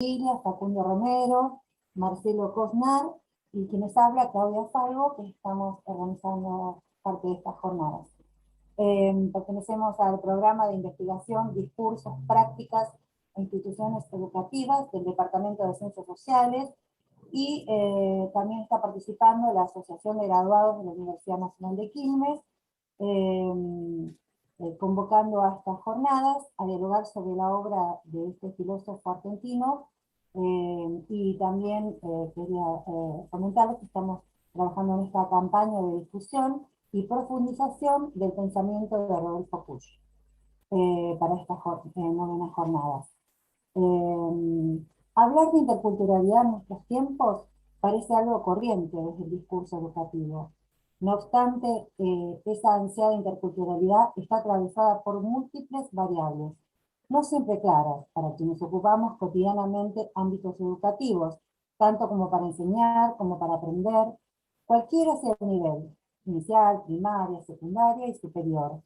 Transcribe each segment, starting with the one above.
Facundo Romero, Marcelo Cosnar, y quienes habla, Claudia Salvo, que estamos organizando parte de estas jornadas. Pertenecemos al programa de investigación, discursos, prácticas e instituciones educativas del Departamento de Ciencias Sociales, y también está participando la Asociación de Graduados de la Universidad Nacional de Quilmes, convocando a estas jornadas a dialogar sobre la obra de este filósofo argentino, y también quería comentarles que estamos trabajando en esta campaña de difusión y profundización del pensamiento de Rodolfo Kusch para estas novenas jornadas. Hablar de interculturalidad en nuestros tiempos parece algo corriente desde el discurso educativo. No obstante, esa ansiada interculturalidad está atravesada por múltiples variables, no siempre claras, para quienes ocupamos cotidianamente ámbitos educativos, tanto como para enseñar, como para aprender, cualquiera sea el nivel, inicial, primaria, secundaria y superior,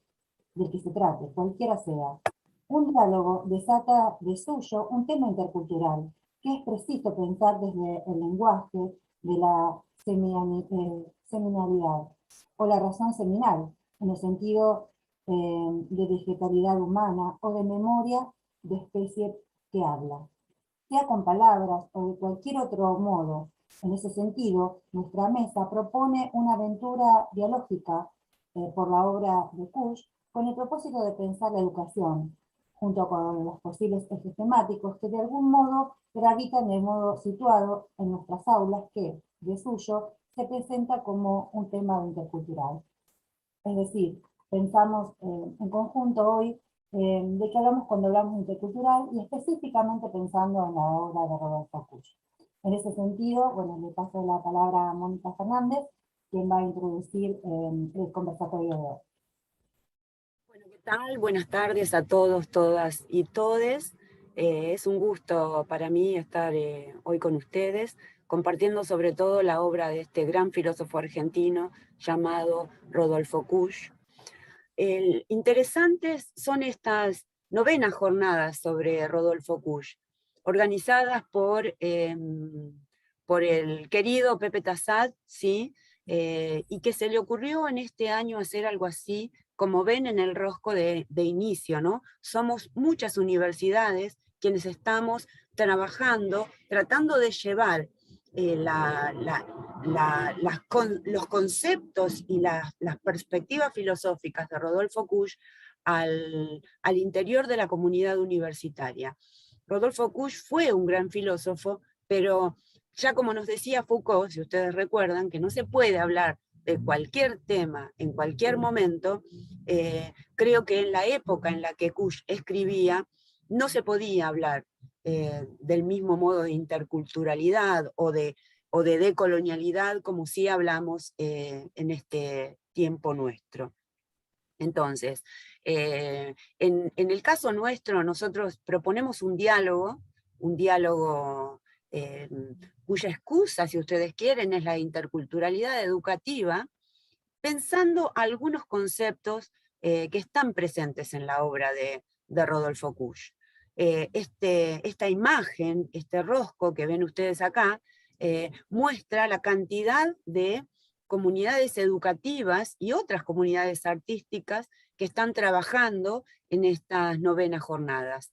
del que se trate, cualquiera sea. Un diálogo desata de suyo un tema intercultural, que es preciso pensar desde el lenguaje de la seminalidad, o la razón seminal, en el sentido de vegetalidad humana o de memoria de especie que habla. Sea con palabras o de cualquier otro modo, en ese sentido, nuestra mesa propone una aventura dialógica por la obra de Kusch, con el propósito de pensar la educación, junto con los posibles ejes temáticos que de algún modo gravitan de modo situado en nuestras aulas, que, de suyo, se presenta como un tema intercultural. Es decir, pensamos en conjunto hoy de qué hablamos cuando hablamos de intercultural, y específicamente pensando en la obra de Rodolfo Kusch. En ese sentido, bueno, le paso la palabra a Mónica Fernández, quien va a introducir el conversatorio de hoy. Bueno, ¿qué tal? Buenas tardes a todos, todas y todes. Es un gusto para mí estar hoy con ustedes, compartiendo sobre todo la obra de este gran filósofo argentino llamado Rodolfo Kusch. Interesantes son estas novenas jornadas sobre Rodolfo Kusch, organizadas por el querido Pepe Tassat, ¿sí? Y que se le ocurrió en este año hacer algo así, como ven en el rosco de inicio, ¿no? Somos muchas universidades quienes estamos trabajando, tratando de llevar los conceptos y las perspectivas filosóficas de Rodolfo Kusch al interior de la comunidad universitaria. Rodolfo Kusch fue un gran filósofo, pero ya como nos decía Foucault, si ustedes recuerdan, que no se puede hablar de cualquier tema en cualquier momento, creo que en la época en la que Kusch escribía no se podía hablar del mismo modo de interculturalidad o de decolonialidad como sí hablamos en este tiempo nuestro. Entonces, en el caso nuestro, nosotros proponemos un diálogo cuya excusa, si ustedes quieren, es la interculturalidad educativa, pensando algunos conceptos que están presentes en la obra de Rodolfo Kusch. Esta imagen, este rosco que ven ustedes acá, muestra la cantidad de comunidades educativas y otras comunidades artísticas que están trabajando en estas novenas jornadas.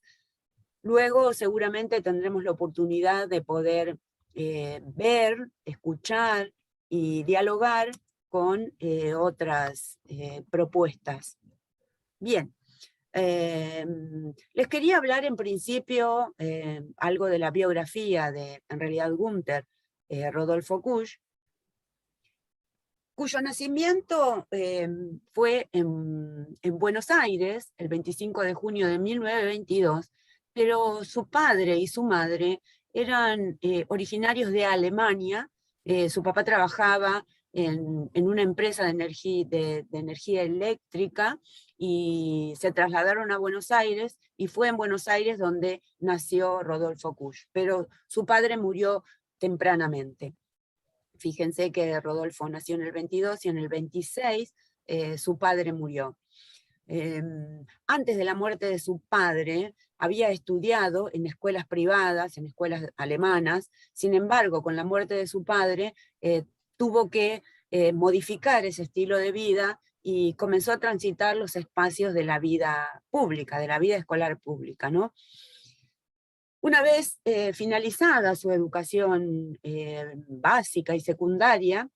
Luego seguramente tendremos la oportunidad de poder ver, escuchar y dialogar con otras propuestas. Bien, les quería hablar en principio algo de la biografía de, en realidad, Günther Rodolfo Kusch, cuyo nacimiento fue en Buenos Aires el 25 de junio de 1922, pero su padre y su madre eran originarios de Alemania. Su papá trabajaba en una empresa de energía eléctrica y se trasladaron a Buenos Aires, y fue en Buenos Aires donde nació Rodolfo Kusch, pero su padre murió tempranamente. Fíjense que Rodolfo nació en el 22 y en el 26 su padre murió. Antes de la muerte de su padre, había estudiado en escuelas privadas, en escuelas alemanas. Sin embargo, con la muerte de su padre, tuvo que modificar ese estilo de vida y comenzó a transitar los espacios de la vida pública, de la vida escolar pública, ¿no? Una vez finalizada su educación básica y secundaria,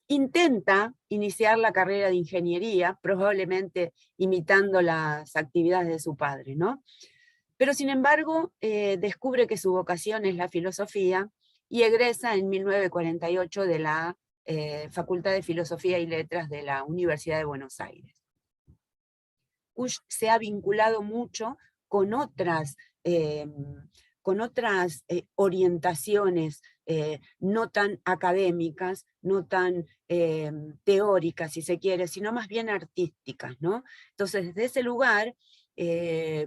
intenta iniciar la carrera de ingeniería, probablemente imitando las actividades de su padre, ¿no? Pero sin embargo, descubre que su vocación es la filosofía y egresa en 1948 de la Facultad de Filosofía y Letras de la Universidad de Buenos Aires. Kusch se ha vinculado mucho con otras orientaciones no tan académicas, no tan teóricas, si se quiere, sino más bien artísticas, ¿no? Entonces, desde ese lugar,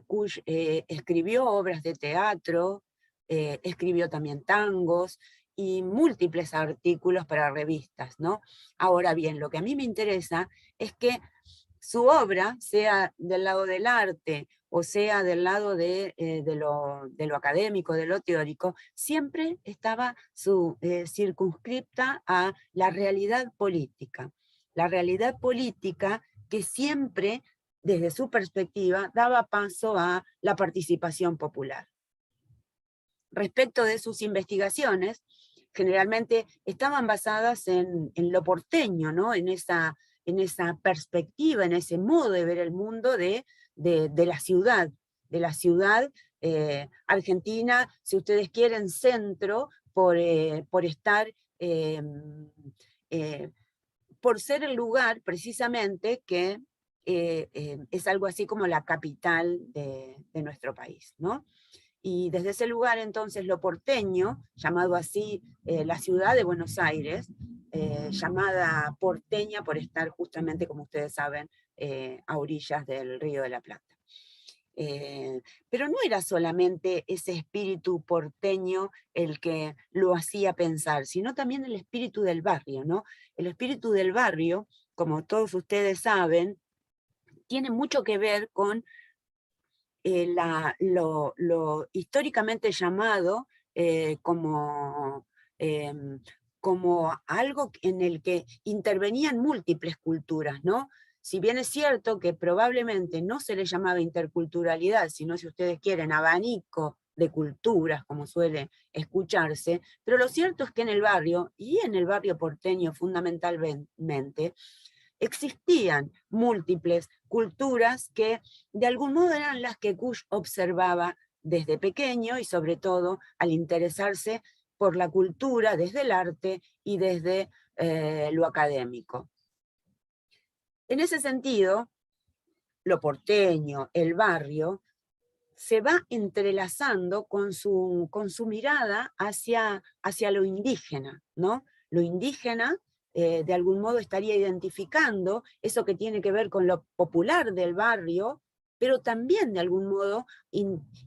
Kusch escribió obras de teatro, escribió también tangos y múltiples artículos para revistas, ¿no? Ahora bien, lo que a mí me interesa es que su obra, sea del lado del arte o sea del lado de lo académico, de lo teórico, siempre estaba circunscripta a la realidad política. La realidad política que siempre, desde su perspectiva, daba paso a la participación popular. Respecto de sus investigaciones, generalmente estaban basadas en lo porteño, ¿no? En esa perspectiva, en ese modo de ver el mundo de la ciudad argentina, si ustedes quieren, centro, por estar, por ser el lugar precisamente que es algo así como la capital de nuestro país, ¿no? Y desde ese lugar entonces lo porteño, llamado así la ciudad de Buenos Aires, llamada porteña por estar justamente, como ustedes saben, a orillas del Río de la Plata. Pero no era solamente ese espíritu porteño el que lo hacía pensar, sino también el espíritu del barrio, ¿no? El espíritu del barrio, como todos ustedes saben, tiene mucho que ver con lo históricamente llamado como algo en el que intervenían múltiples culturas, ¿no? Si bien es cierto que probablemente no se le llamaba interculturalidad, sino, si ustedes quieren, abanico de culturas, como suele escucharse, pero lo cierto es que en el barrio, y en el barrio porteño fundamentalmente, existían múltiples culturas que de algún modo eran las que Kusch observaba desde pequeño y sobre todo al interesarse por la cultura desde el arte y desde lo académico. En ese sentido, lo porteño, el barrio, se va entrelazando con su mirada hacia lo indígena, ¿no? Lo indígena, de algún modo, estaría identificando eso que tiene que ver con lo popular del barrio, pero también, de algún modo,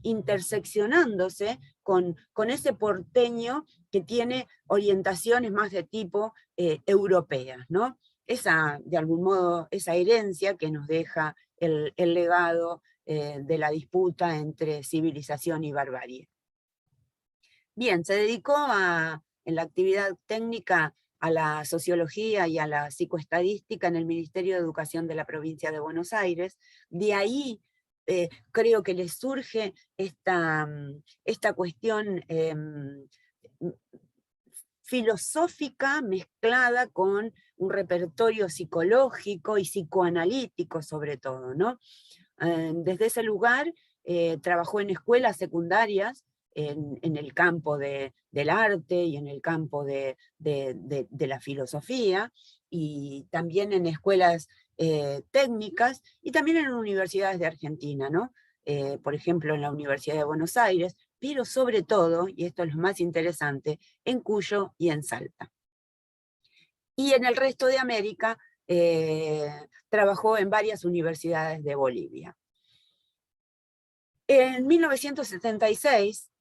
interseccionándose con ese porteño que tiene orientaciones más de tipo europeas, ¿no? Esa, de algún modo, esa herencia que nos deja el legado de la disputa entre civilización y barbarie. Bien, se dedicó en la actividad técnica a la sociología y a la psicoestadística en el Ministerio de Educación de la provincia de Buenos Aires. De ahí creo que le surge esta cuestión filosófica mezclada con un repertorio psicológico y psicoanalítico sobre todo, ¿no? Desde ese lugar trabajó en escuelas secundarias en el campo del arte y en el campo de la filosofía, y también en escuelas técnicas y también en universidades de Argentina, ¿no? Por ejemplo, en la Universidad de Buenos Aires, pero sobre todo, y esto es lo más interesante, en Cuyo y en Salta. Y en el resto de América trabajó en varias universidades de Bolivia. En 1976,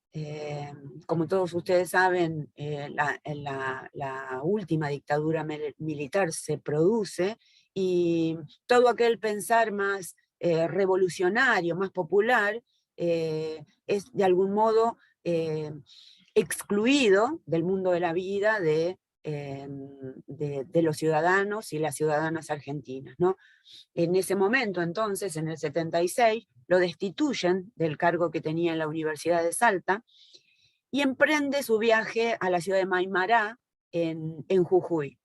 como todos ustedes saben, la última dictadura militar se produce, y todo aquel pensar más revolucionario, más popular, es de algún modo excluido del mundo de la vida de los ciudadanos y las ciudadanas argentinas, ¿no? En ese momento, entonces, en el 76, lo destituyen del cargo que tenía en la Universidad de Salta y emprende su viaje a la ciudad de Maimará, en Jujuy.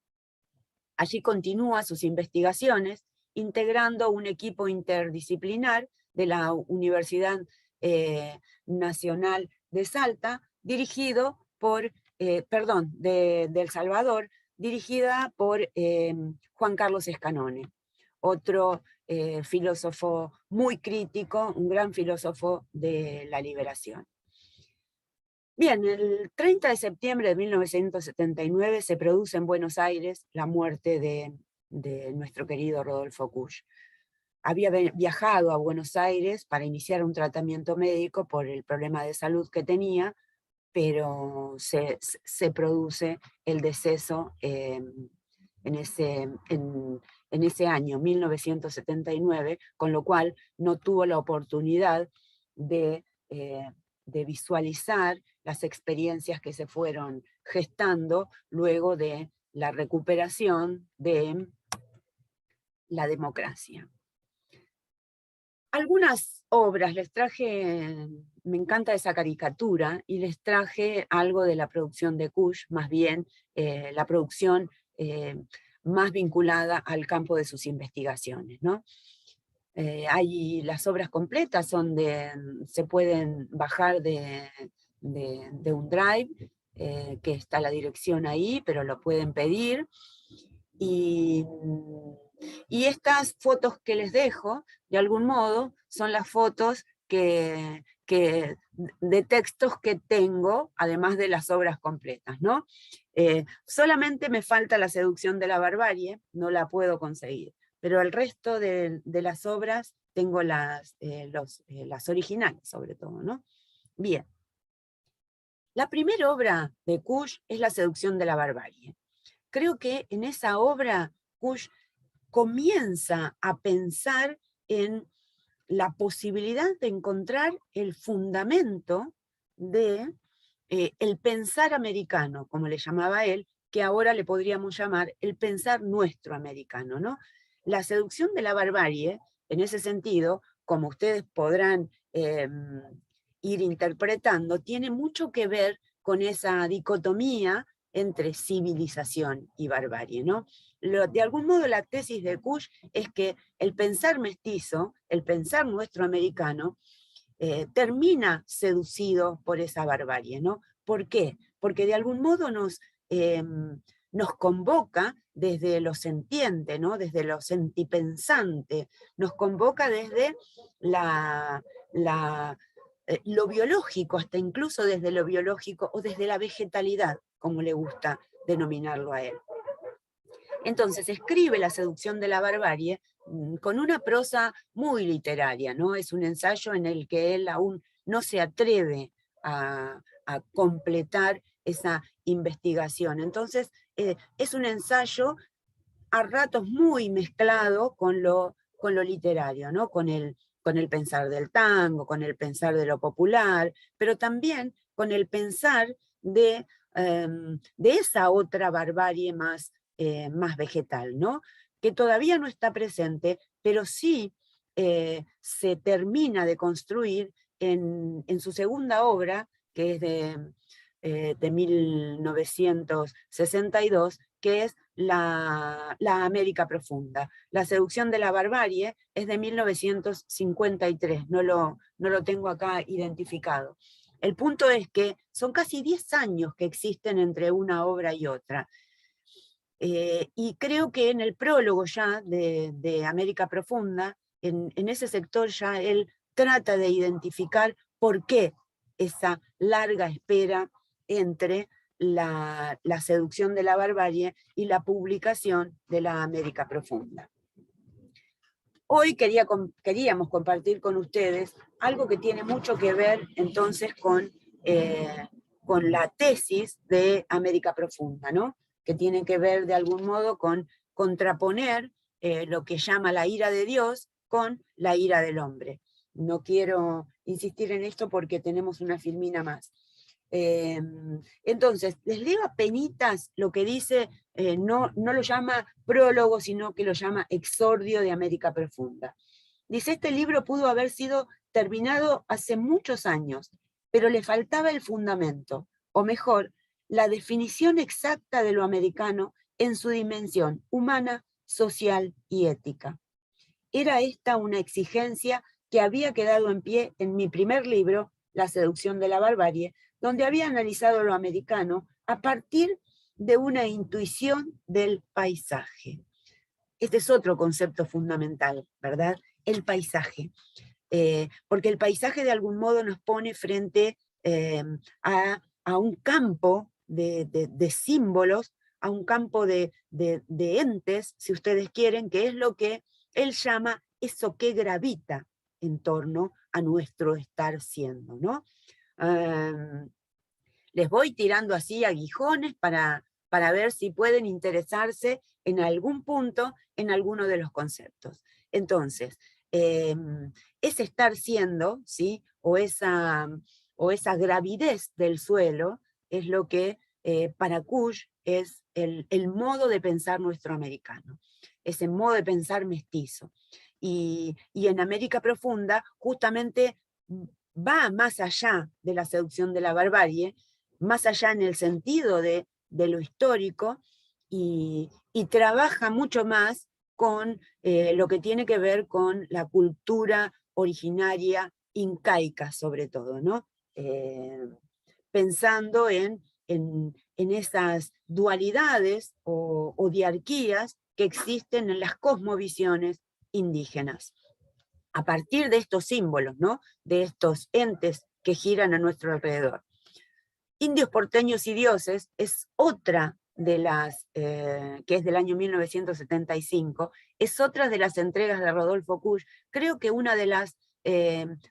Allí continúa sus investigaciones, integrando un equipo interdisciplinar de la Universidad Nacional de Salta, dirigido por, de El Salvador, dirigida por Juan Carlos Escanone, otro filósofo muy crítico, un gran filósofo de la liberación. Bien, el 30 de septiembre de 1979 se produce en Buenos Aires la muerte de nuestro querido Rodolfo Kusch. Había viajado a Buenos Aires para iniciar un tratamiento médico por el problema de salud que tenía, pero se produce el deceso en ese año, 1979, con lo cual no tuvo la oportunidad de visualizar las experiencias que se fueron gestando luego de la recuperación de la democracia. Algunas obras, les traje, me encanta esa caricatura, y les traje algo de la producción de Kusch, más bien la producción más vinculada al campo de sus investigaciones, ¿no? Las obras completas se pueden bajar de un drive, que está la dirección ahí, pero lo pueden pedir. Y estas fotos que les dejo, de algún modo, son las fotos de textos que tengo, además de las obras completas, ¿no? Solamente me falta La seducción de la barbarie, no la puedo conseguir, pero el resto de las obras tengo las originales, sobre todo, ¿no? Bien. La primera obra de Kusch es La seducción de la barbarie. Creo que en esa obra Kusch comienza a pensar en la posibilidad de encontrar el fundamento de el pensar americano, como le llamaba él, que ahora le podríamos llamar el pensar nuestro americano, ¿no? La seducción de la barbarie, en ese sentido, como ustedes podrán ir interpretando, tiene mucho que ver con esa dicotomía entre civilización y barbarie, ¿no? De algún modo la tesis de Kusch es que el pensar mestizo, el pensar nuestro americano, termina seducido por esa barbarie, ¿no? ¿Por qué? Porque de algún modo nos convoca desde lo sentiente, ¿no? Desde lo sentipensante, nos convoca desde lo biológico, hasta incluso desde lo biológico o desde la vegetalidad, como le gusta denominarlo a él. Entonces escribe La seducción de la barbarie con una prosa muy literaria, ¿no? Es un ensayo en el que él aún no se atreve a completar esa investigación. Entonces es un ensayo a ratos muy mezclado con lo literario, ¿no? Con el pensar del tango, con el pensar de lo popular, pero también con el pensar de esa otra barbarie más vegetal, ¿no? Que todavía no está presente, pero sí se termina de construir en su segunda obra, que es de 1962, que es la América Profunda. La seducción de la barbarie es de 1953, no lo tengo acá identificado. El punto es que son casi 10 años que existen entre una obra y otra. Y creo que en el prólogo ya de América Profunda, en ese sector ya él trata de identificar por qué esa larga espera entre la seducción de la barbarie y la publicación de la América Profunda. Hoy queríamos compartir con ustedes algo que tiene mucho que ver entonces con la tesis de América Profunda, ¿no? Que tiene que ver de algún modo con contraponer lo que llama la ira de Dios con La ira del hombre. No quiero insistir en esto porque tenemos una filmina más. Entonces, les leo apenitas lo que dice, no lo llama prólogo, sino que lo llama exordio de América Profunda. Dice, este libro pudo haber sido terminado hace muchos años, pero le faltaba el fundamento, o mejor, la definición exacta de lo americano en su dimensión humana, social y ética. Era esta una exigencia que había quedado en pie en mi primer libro, La seducción de la barbarie, donde había analizado lo americano a partir de una intuición del paisaje. Este es otro concepto fundamental, ¿verdad? El paisaje. Porque el paisaje de algún modo nos pone frente a un campo de símbolos, a un campo de entes, si ustedes quieren, que es lo que él llama eso que gravita en torno a nuestro estar siendo, ¿no? Les voy tirando así aguijones para ver si pueden interesarse en algún punto, en alguno de los conceptos. Entonces, ese estar siendo, ¿sí? o esa gravidez del suelo, es lo que para Kusch es el modo de pensar nuestro americano, ese modo de pensar mestizo. Y en América Profunda justamente va más allá de la seducción de la barbarie, más allá en el sentido de lo histórico, y trabaja mucho más con lo que tiene que ver con la cultura originaria incaica, sobre todo, ¿no? Pensando en esas dualidades o diarquías que existen en las cosmovisiones indígenas. A partir de estos símbolos, ¿no? De estos entes que giran a nuestro alrededor. Indios, porteños y dioses es otra de las, que es del año 1975, es otra de las entregas de Rodolfo Kusch, creo que una de las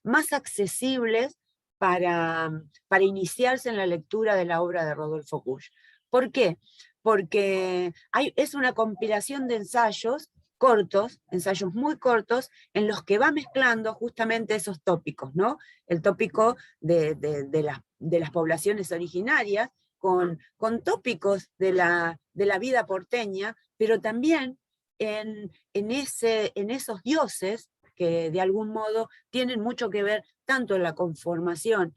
más accesibles para iniciarse en la lectura de la obra de Rodolfo Kusch. ¿Por qué? Porque es una compilación de ensayos cortos, ensayos muy cortos, en los que va mezclando justamente esos tópicos, ¿no? El tópico de las poblaciones originarias, con tópicos de la vida porteña, pero también en esos dioses que de algún modo tienen mucho que ver tanto en la conformación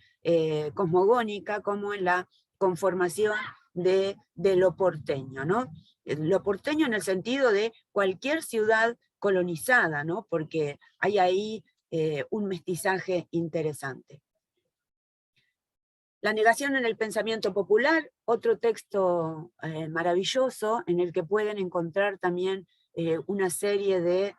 cosmogónica como en la conformación de lo porteño, ¿no? Lo porteño en el sentido de cualquier ciudad colonizada, ¿no? Porque hay ahí un mestizaje interesante. La negación en el pensamiento popular, otro texto maravilloso en el que pueden encontrar también una serie de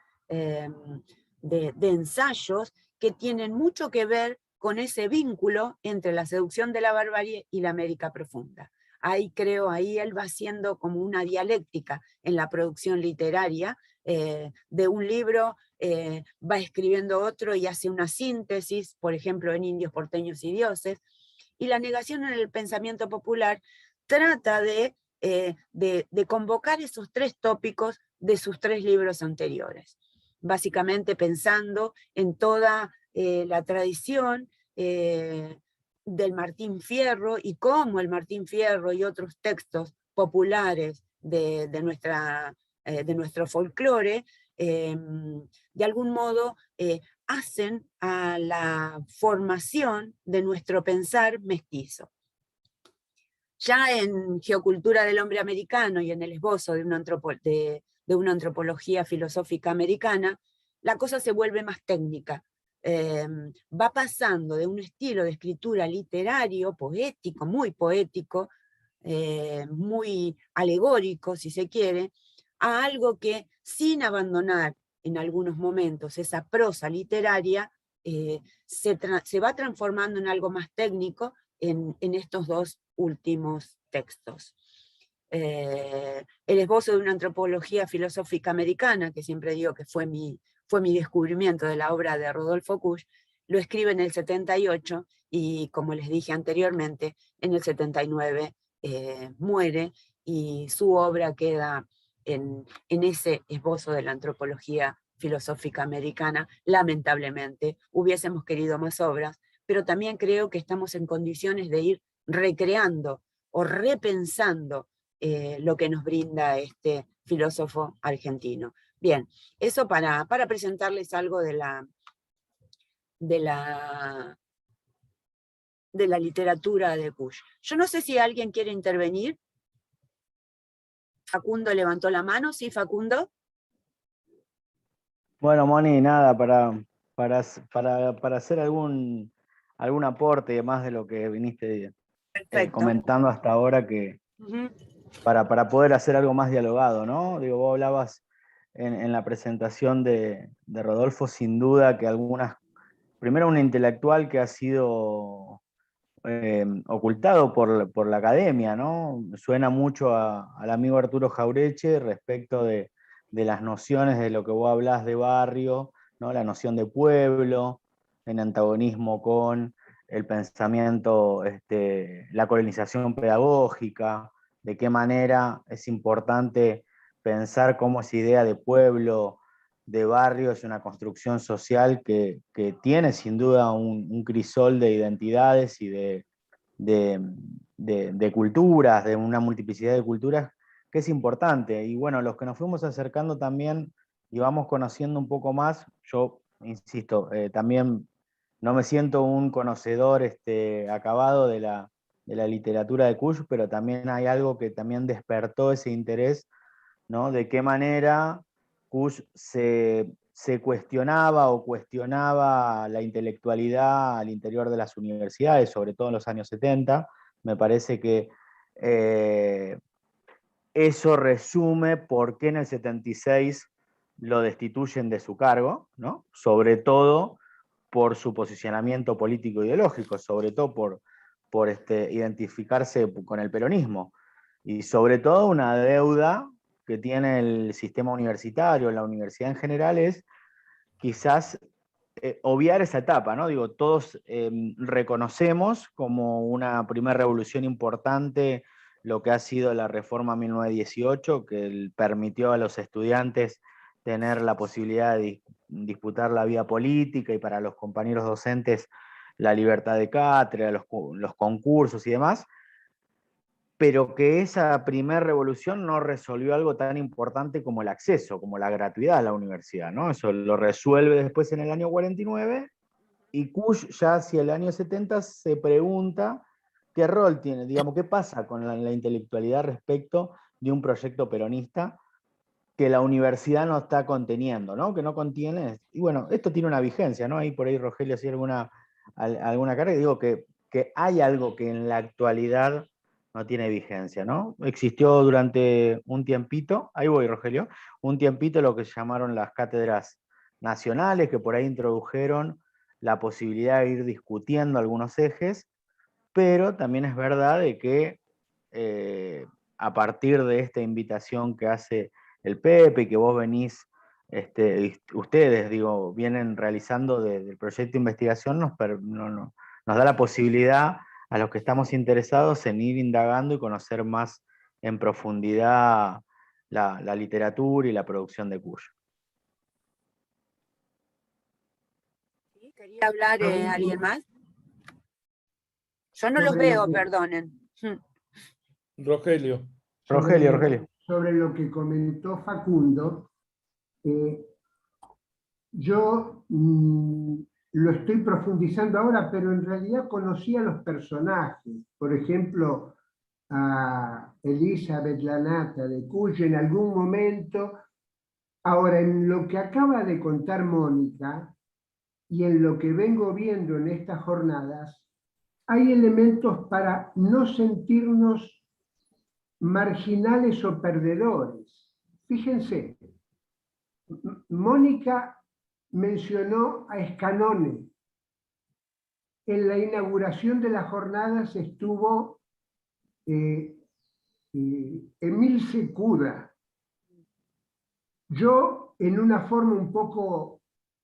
ensayos que tienen mucho que ver con ese vínculo entre la seducción de la barbarie y la América Profunda. Ahí él va haciendo como una dialéctica en la producción literaria, de un libro va escribiendo otro y hace una síntesis, por ejemplo en Indios, porteños y dioses. Y la negación en el pensamiento popular trata de convocar esos tres tópicos de sus tres libros anteriores, básicamente pensando en toda la tradición del Martín Fierro y cómo el Martín Fierro y otros textos populares de nuestro folclore de algún modo hacen a la formación de nuestro pensar mestizo. Ya en Geocultura del Hombre Americano y en el esbozo de una antropología filosófica americana, la cosa se vuelve más técnica. Va pasando de un estilo de escritura literario, poético, muy alegórico, si se quiere, a algo que, sin abandonar en algunos momentos esa prosa literaria, se va transformando en algo más técnico en estos dos últimos textos. El esbozo de una antropología filosófica americana, que siempre digo que fue mi descubrimiento de la obra de Rodolfo Kusch, lo escribe en el 78 y, como les dije anteriormente, en el 79 muere y su obra queda en ese esbozo de la antropología filosófica americana, lamentablemente. Hubiésemos querido más obras, pero también creo que estamos en condiciones de ir recreando o repensando lo que nos brinda este filósofo argentino. Bien, eso para presentarles algo de la literatura de Kusch. Yo no sé si alguien quiere intervenir. Facundo levantó la mano. ¿Sí, Facundo? Bueno, Moni, nada, para hacer algún aporte más de lo que viniste comentando hasta ahora, que para poder hacer algo más dialogado, ¿no? Digo, vos hablabas en la presentación de Rodolfo, sin duda que primero un intelectual que ha sido ocultado por la academia, ¿no? Suena mucho al amigo Arturo Jaureche respecto de las nociones de lo que vos hablás de barrio, ¿no? La noción de pueblo, en antagonismo con el pensamiento, la colonización pedagógica, de qué manera es importante pensar cómo esa idea de pueblo, de barrio, es una construcción social que tiene sin duda un crisol de identidades y de culturas, de una multiplicidad de culturas que es importante. Y bueno, los que nos fuimos acercando también y vamos conociendo un poco más, yo insisto, también no me siento un conocedor acabado de la literatura de Kusch, pero también hay algo que también despertó ese interés, ¿no? De qué manera Kusch se cuestionaba o cuestionaba la intelectualidad al interior de las universidades, sobre todo en los años 70. Me parece que eso resume por qué en el 76 lo destituyen de su cargo, ¿no? Sobre todo por su posicionamiento político ideológico, sobre todo por identificarse con el peronismo, y sobre todo una deuda que tiene el sistema universitario, la universidad en general, es quizás obviar esa etapa, ¿no? Digo, todos reconocemos como una primera revolución importante lo que ha sido la reforma 1918, que permitió a los estudiantes tener la posibilidad de disputar la vía política, y para los compañeros docentes la libertad de cátedra, los concursos y demás, pero que esa primera revolución no resolvió algo tan importante como el acceso, como la gratuidad a la universidad, ¿no? Eso lo resuelve después en el año 49, y Kusch ya hacia el año 70 se pregunta qué rol tiene, digamos, qué pasa con la intelectualidad respecto de un proyecto peronista que la universidad no está conteniendo, ¿no? Que no contiene. Y bueno, esto tiene una vigencia, ¿no? Ahí por ahí Rogelio hacía alguna carga, y digo que hay algo que en la actualidad no tiene vigencia, ¿no? Existió durante un tiempito, ahí voy Rogelio, un tiempito lo que se llamaron las cátedras nacionales, que por ahí introdujeron la posibilidad de ir discutiendo algunos ejes, pero también es verdad de que a partir de esta invitación que hace el Pepe, y que vos venís, ustedes, digo, vienen realizando del proyecto de investigación, nos da la posibilidad a los que estamos interesados en ir indagando y conocer más en profundidad la literatura y la producción de Kusch. ¿Quería hablar alguien más? Yo no los veo, perdonen. Rogelio. Rogelio. Sobre lo que comentó Facundo, yo lo estoy profundizando ahora, pero en realidad conocía los personajes. Por ejemplo, a Elizabeth Lanata de Kusch en algún momento. Ahora, en lo que acaba de contar Mónica y en lo que vengo viendo en estas jornadas, hay elementos para no sentirnos marginales o perdedores. Fíjense, Mónica mencionó a Scanone. En la inauguración de las jornadas estuvo Emil Secuda. Yo, en una forma un poco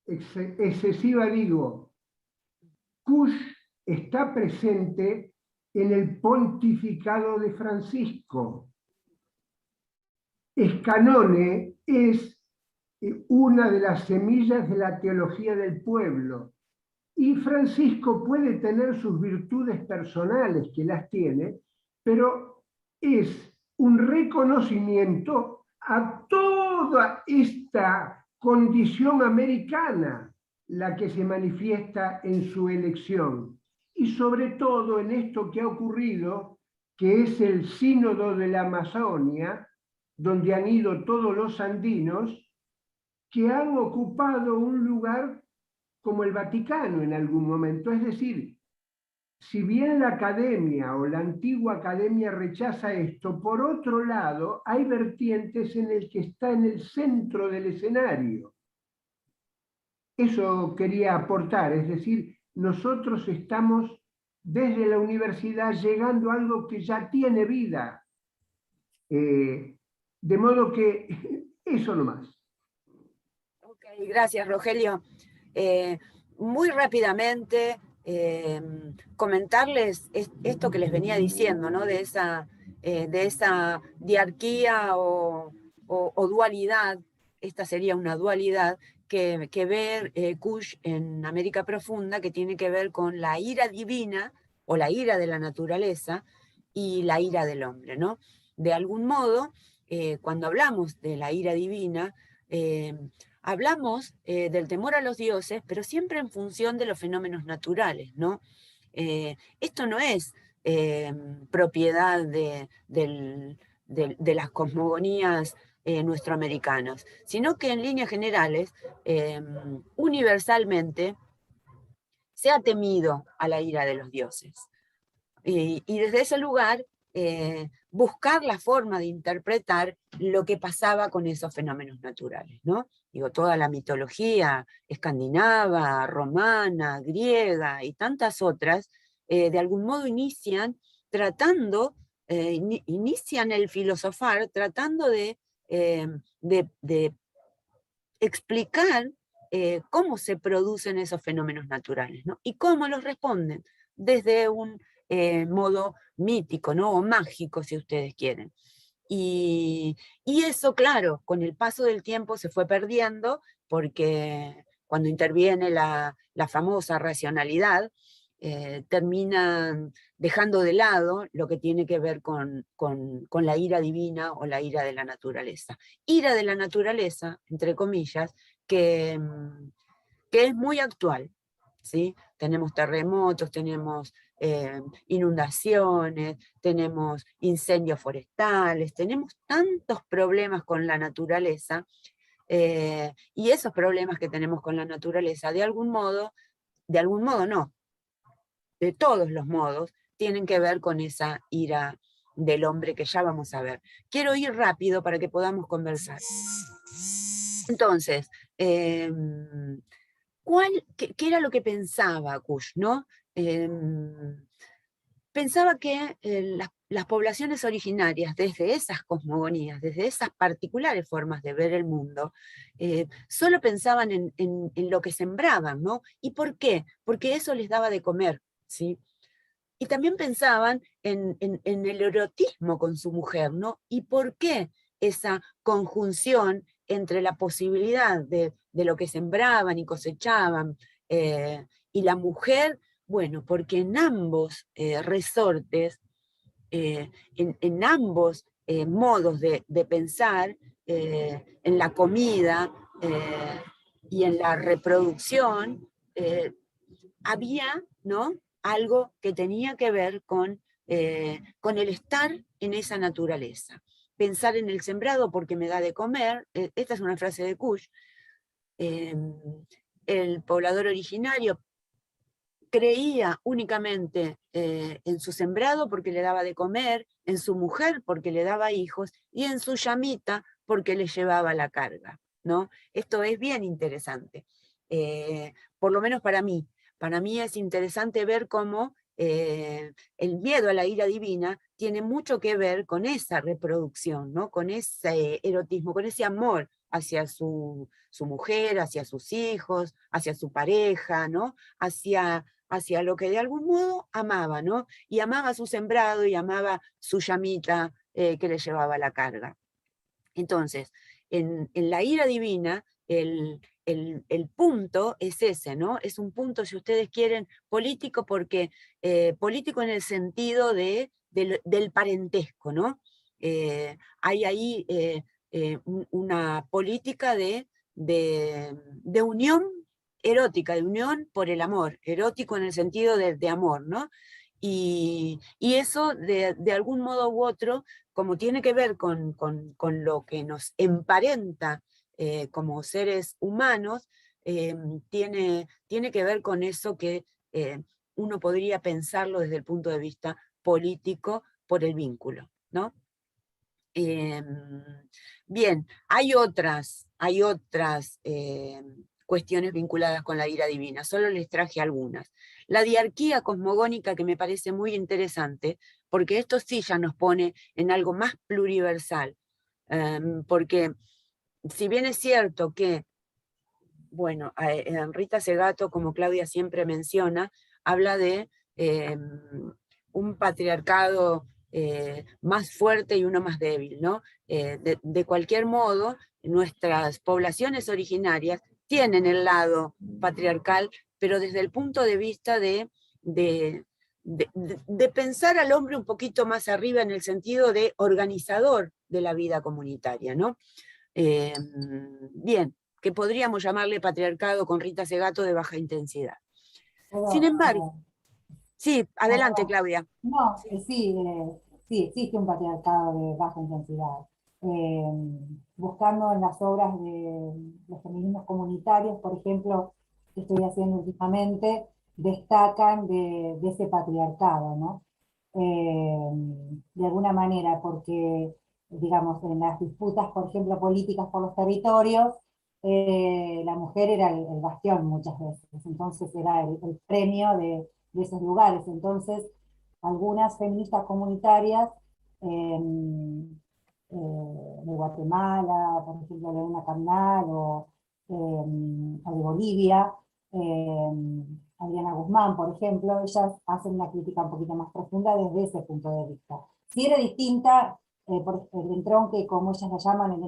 excesiva, digo, Kusch está presente en el pontificado de Francisco. Scanone es una de las semillas de la teología del pueblo. Y Francisco puede tener sus virtudes personales, que las tiene, pero es un reconocimiento a toda esta condición americana la que se manifiesta en su elección. Y sobre todo en esto que ha ocurrido, que es el Sínodo de la Amazonia, donde han ido todos los andinos, que han ocupado un lugar como el Vaticano en algún momento. Es decir, si bien la academia o la antigua academia rechaza esto, por otro lado hay vertientes en el que está en el centro del escenario. Eso quería aportar, es decir, nosotros estamos desde la universidad llegando a algo que ya tiene vida. De modo que eso nomás. Ok, gracias, Rogelio. Muy rápidamente, comentarles esto que les venía diciendo, ¿no? De esa diarquía o dualidad. Esta sería una dualidad que ve Kush en América Profunda, que tiene que ver con la ira divina o la ira de la naturaleza y la ira del hombre, ¿no? De algún modo, cuando hablamos de la ira divina, hablamos del temor a los dioses, pero siempre en función de los fenómenos naturales, ¿no? Esto no es propiedad de las cosmogonías nuestroamericanas, sino que en líneas generales, universalmente, se ha temido a la ira de los dioses. Y desde ese lugar, buscar la forma de interpretar lo que pasaba con esos fenómenos naturales, ¿no? Digo, toda la mitología escandinava, romana, griega y tantas otras, de algún modo inician el filosofar tratando de explicar cómo se producen esos fenómenos naturales, ¿no? Y cómo los responden desde un modo mítico, ¿no? O mágico, si ustedes quieren. Y eso, claro, con el paso del tiempo se fue perdiendo, porque cuando interviene la famosa racionalidad, terminan dejando de lado lo que tiene que ver con la ira divina o la ira de la naturaleza. Ira de la naturaleza, entre comillas, que es muy actual, ¿sí? Tenemos terremotos, tenemos inundaciones, tenemos incendios forestales, tenemos tantos problemas con la naturaleza, y esos problemas que tenemos con la naturaleza, de algún modo no, de todos los modos, tienen que ver con esa ira del hombre que ya vamos a ver. Quiero ir rápido para que podamos conversar. Entonces, ¿qué era lo que pensaba Kush, ¿no? Pensaba que las poblaciones originarias, desde esas cosmogonías, desde esas particulares formas de ver el mundo, solo pensaban en lo que sembraban, ¿no? ¿Y por qué? Porque eso les daba de comer, ¿sí? Y también pensaban en el erotismo con su mujer, ¿no? ¿Y por qué esa conjunción entre la posibilidad de lo que sembraban y cosechaban y la mujer? Bueno, porque en ambos resortes, en ambos modos de pensar, en la comida y en la reproducción, había, ¿no?, algo que tenía que ver con el estar en esa naturaleza. Pensar en el sembrado porque me da de comer, esta es una frase de Kush. El poblador originario creía únicamente en su sembrado porque le daba de comer, en su mujer porque le daba hijos, y en su llamita porque le llevaba la carga, ¿no? Esto es bien interesante, por lo menos para mí. Para mí es interesante ver cómo el miedo a la ira divina tiene mucho que ver con esa reproducción, ¿no? Con ese erotismo, con ese amor hacia su mujer, hacia sus hijos, hacia su pareja, ¿no? Hacia lo que de algún modo amaba, ¿no? Y amaba su sembrado y amaba su llamita que le llevaba la carga. Entonces, en la ira divina el punto es ese, ¿no? Es un punto, si ustedes quieren, político, porque político en el sentido del parentesco, ¿no? Hay ahí una política de unión erótica, de unión por el amor, erótico en el sentido de amor, ¿no? Y eso, de algún modo u otro, como tiene que ver con lo que nos emparenta como seres humanos, tiene que ver con eso que uno podría pensarlo desde el punto de vista político por el vínculo, ¿no? Bien, hay otras cuestiones vinculadas con la ira divina, solo les traje algunas. La diarquía cosmogónica, que me parece muy interesante, porque esto sí ya nos pone en algo más pluriversal, porque si bien es cierto que, bueno, Rita Segato, como Claudia siempre menciona, habla de un patriarcado más fuerte y uno más débil, ¿no? De cualquier modo, nuestras poblaciones originarias tienen el lado patriarcal, pero desde el punto de vista de pensar al hombre un poquito más arriba en el sentido de organizador de la vida comunitaria, ¿no? Bien, que podríamos llamarle patriarcado con Rita Segato de baja intensidad. Sin embargo, sí, adelante, Claudia. No, sí, sí, existe un patriarcado de baja intensidad. Buscando en las obras de los feminismos comunitarios, por ejemplo, que estoy haciendo últimamente, destacan de ese patriarcado, ¿no? De alguna manera, porque, digamos, en las disputas, por ejemplo, políticas por los territorios, la mujer era el bastión muchas veces, entonces era el premio de esos lugares. Entonces, algunas feministas comunitarias de Guatemala, por ejemplo, Leona Carnal, o de Bolivia, Adriana Guzmán, por ejemplo, ellas hacen una crítica un poquito más profunda desde ese punto de vista. Si era distinta, por el entronque, como ellas la llaman, el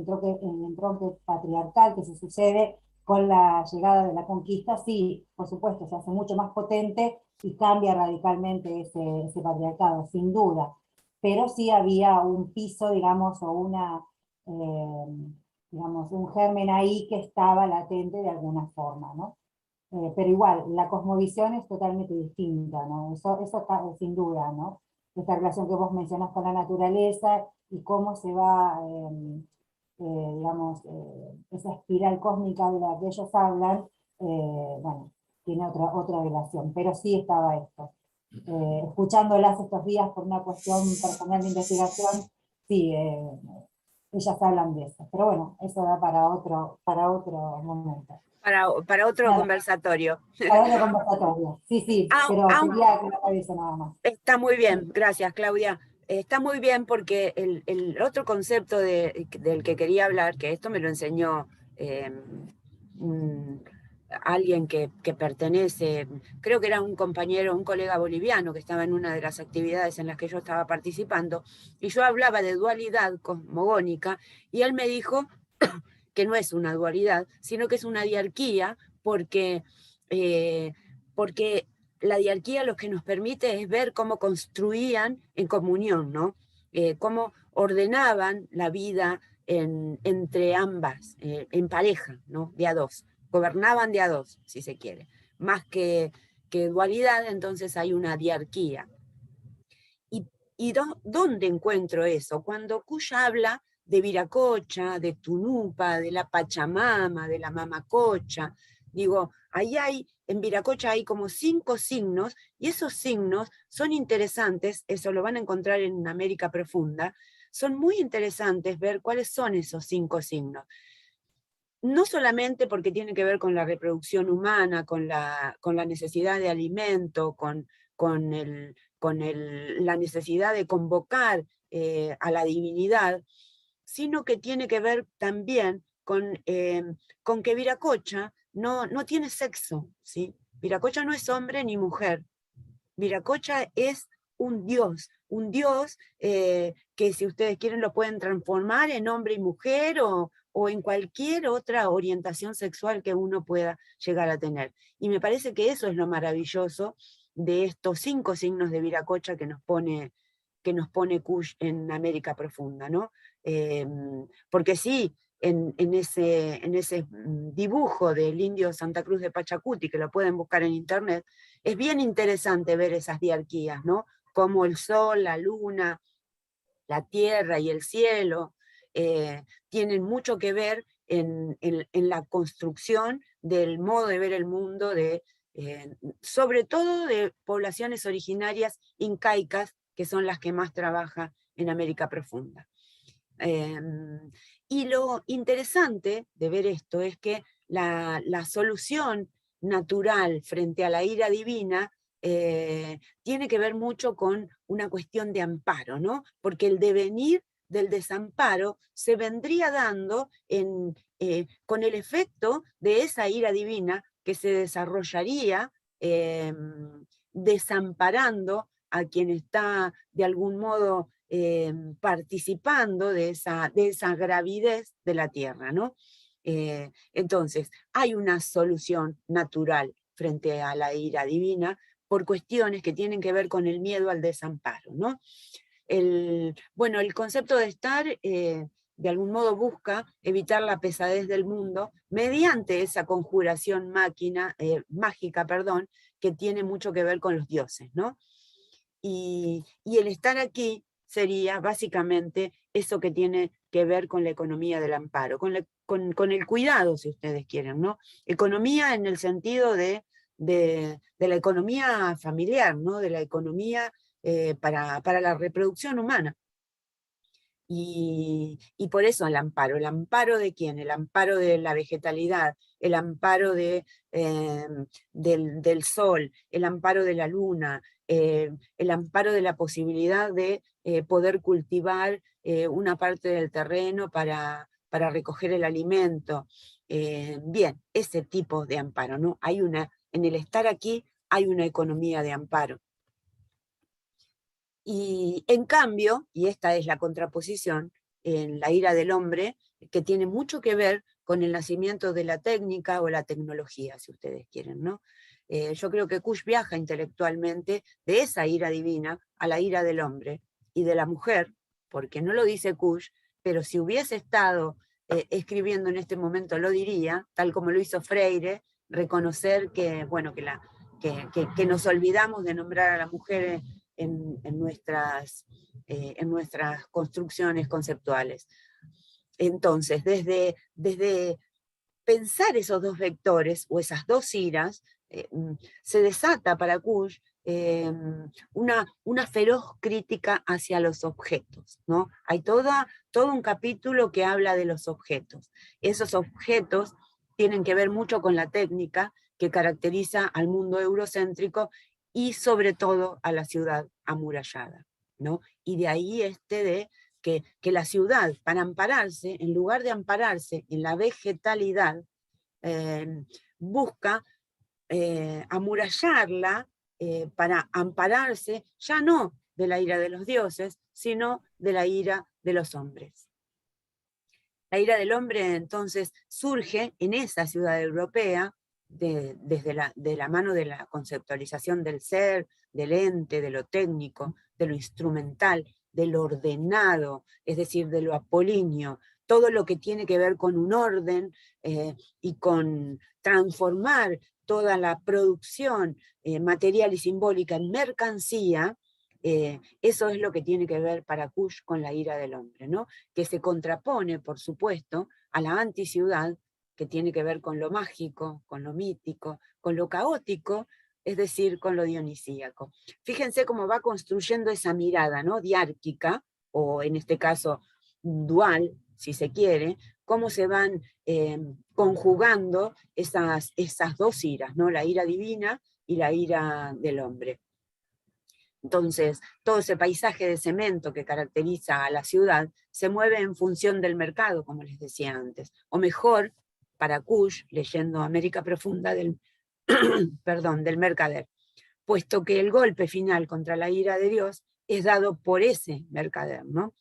entronque patriarcal que se sucede con la llegada de la conquista, sí, por supuesto, se hace mucho más potente y cambia radicalmente ese patriarcado, sin duda. Pero sí había un piso, digamos, o digamos, un germen ahí que estaba latente de alguna forma, ¿no? Pero igual, la cosmovisión es totalmente distinta, ¿no? Eso está, sin duda, ¿no? Esta relación que vos mencionás con la naturaleza y cómo se va, digamos, esa espiral cósmica de la que ellos hablan, bueno, tiene otra relación, pero sí estaba esto. Escuchándolas estos días por una cuestión personal de investigación, sí, ellas hablan de eso. Pero bueno, eso da para otro momento. Para otro conversatorio. Para otro conversatorio, sí, pero quería aclarar eso nada más. Está muy bien, gracias, Claudia. Está muy bien porque el otro concepto del que quería hablar, que esto me lo enseñó alguien que pertenece, creo que era un compañero, un colega boliviano que estaba en una de las actividades en las que yo estaba participando, y yo hablaba de dualidad cosmogónica, y él me dijo que no es una dualidad, sino que es una diarquía, porque la diarquía lo que nos permite es ver cómo construían en comunión, ¿no? Cómo ordenaban la vida entre ambas, en pareja, ¿no? De a dos. Gobernaban de a dos, si se quiere. Más que dualidad, entonces hay una diarquía. ¿Y dónde encuentro eso? Cuando Cuya habla de Viracocha, de Tunupa, de la Pachamama, de la Mamacocha, digo, en Viracocha hay como 5 signos, y esos signos son interesantes, eso lo van a encontrar en América Profunda, son muy interesantes ver cuáles son esos 5 signos. No solamente porque tiene que ver con la reproducción humana, con la necesidad de alimento, con la necesidad de convocar a la divinidad, sino que tiene que ver también con que Viracocha no tiene sexo, ¿sí? Viracocha no es hombre ni mujer. Viracocha es un dios, un dios que si ustedes quieren lo pueden transformar en hombre y mujer o en cualquier otra orientación sexual que uno pueda llegar a tener. Y me parece que eso es lo maravilloso de estos 5 signos de Viracocha que nos pone Kush en América Profunda, ¿no? Porque sí, en ese dibujo del indio Santa Cruz de Pachacuti, que lo pueden buscar en internet, es bien interesante ver esas diarquías, ¿no? Como el sol, la luna, la tierra y el cielo tienen mucho que ver en la construcción del modo de ver el mundo, sobre todo de poblaciones originarias incaicas, que son las que más trabajan en América Profunda. Y lo interesante de ver esto es que la solución natural frente a la ira divina tiene que ver mucho con una cuestión de amparo, ¿no? Porque el devenir del desamparo se vendría dando con el efecto de esa ira divina que se desarrollaría desamparando a quien está de algún modo participando de esa gravidez de la tierra, ¿no? Entonces, hay una solución natural frente a la ira divina por cuestiones que tienen que ver con el miedo al desamparo, ¿no? Bueno, el concepto de estar de algún modo busca evitar la pesadez del mundo mediante esa conjuración mágica, que tiene mucho que ver con los dioses, ¿no? Y el estar aquí sería básicamente eso que tiene que ver con la economía del amparo, con el cuidado, si ustedes quieren, ¿no? Economía en el sentido de la economía familiar, ¿no? De la economía para la reproducción humana. Y por eso el amparo de quién, el amparo de la vegetalidad, el amparo del sol, el amparo de la luna, el amparo de la posibilidad de poder cultivar una parte del terreno para recoger el alimento. Bien, ese tipo de amparo, ¿no? En el estar aquí hay una economía de amparo. Y en cambio, y esta es la contraposición, en la ira del hombre, que tiene mucho que ver con el nacimiento de la técnica o la tecnología, si ustedes quieren, ¿no? Yo creo que Kush viaja intelectualmente de esa ira divina a la ira del hombre y de la mujer, porque no lo dice Kush, pero si hubiese estado escribiendo en este momento lo diría, tal como lo hizo Freire, reconocer que, bueno, que nos olvidamos de nombrar a la mujer en nuestras construcciones conceptuales. Entonces, desde pensar esos dos vectores o esas dos iras, se desata para Kush una feroz crítica hacia los objetos, ¿no? Hay todo un capítulo que habla de los objetos. Esos objetos tienen que ver mucho con la técnica que caracteriza al mundo eurocéntrico y sobre todo a la ciudad amurallada, ¿no? Y de ahí que la ciudad, para ampararse, en lugar de ampararse en la vegetalidad, busca amurallarla para ampararse ya no de la ira de los dioses, sino de la ira de los hombres. La ira del hombre entonces surge en esa ciudad europea desde la mano de la conceptualización del ser, del ente, de lo técnico, de lo instrumental, de lo ordenado, es decir, de lo apolíneo, todo lo que tiene que ver con un orden y con transformar toda la producción material y simbólica en mercancía. Eso es lo que tiene que ver para Kush con la ira del hombre, ¿no? Que se contrapone, por supuesto, a la anticiudad, que tiene que ver con lo mágico, con lo mítico, con lo caótico, es decir, con lo dionisíaco. Fíjense cómo va construyendo esa mirada, ¿no? Diárquica, o en este caso dual, si se quiere, cómo se van conjugando esas dos iras, ¿no? La ira divina y la ira del hombre. Entonces, todo ese paisaje de cemento que caracteriza a la ciudad se mueve en función del mercado, como les decía antes. O mejor, para Kush, leyendo América Profunda del Mercader, puesto que el golpe final contra la ira de Dios es dado por ese mercader, ¿no?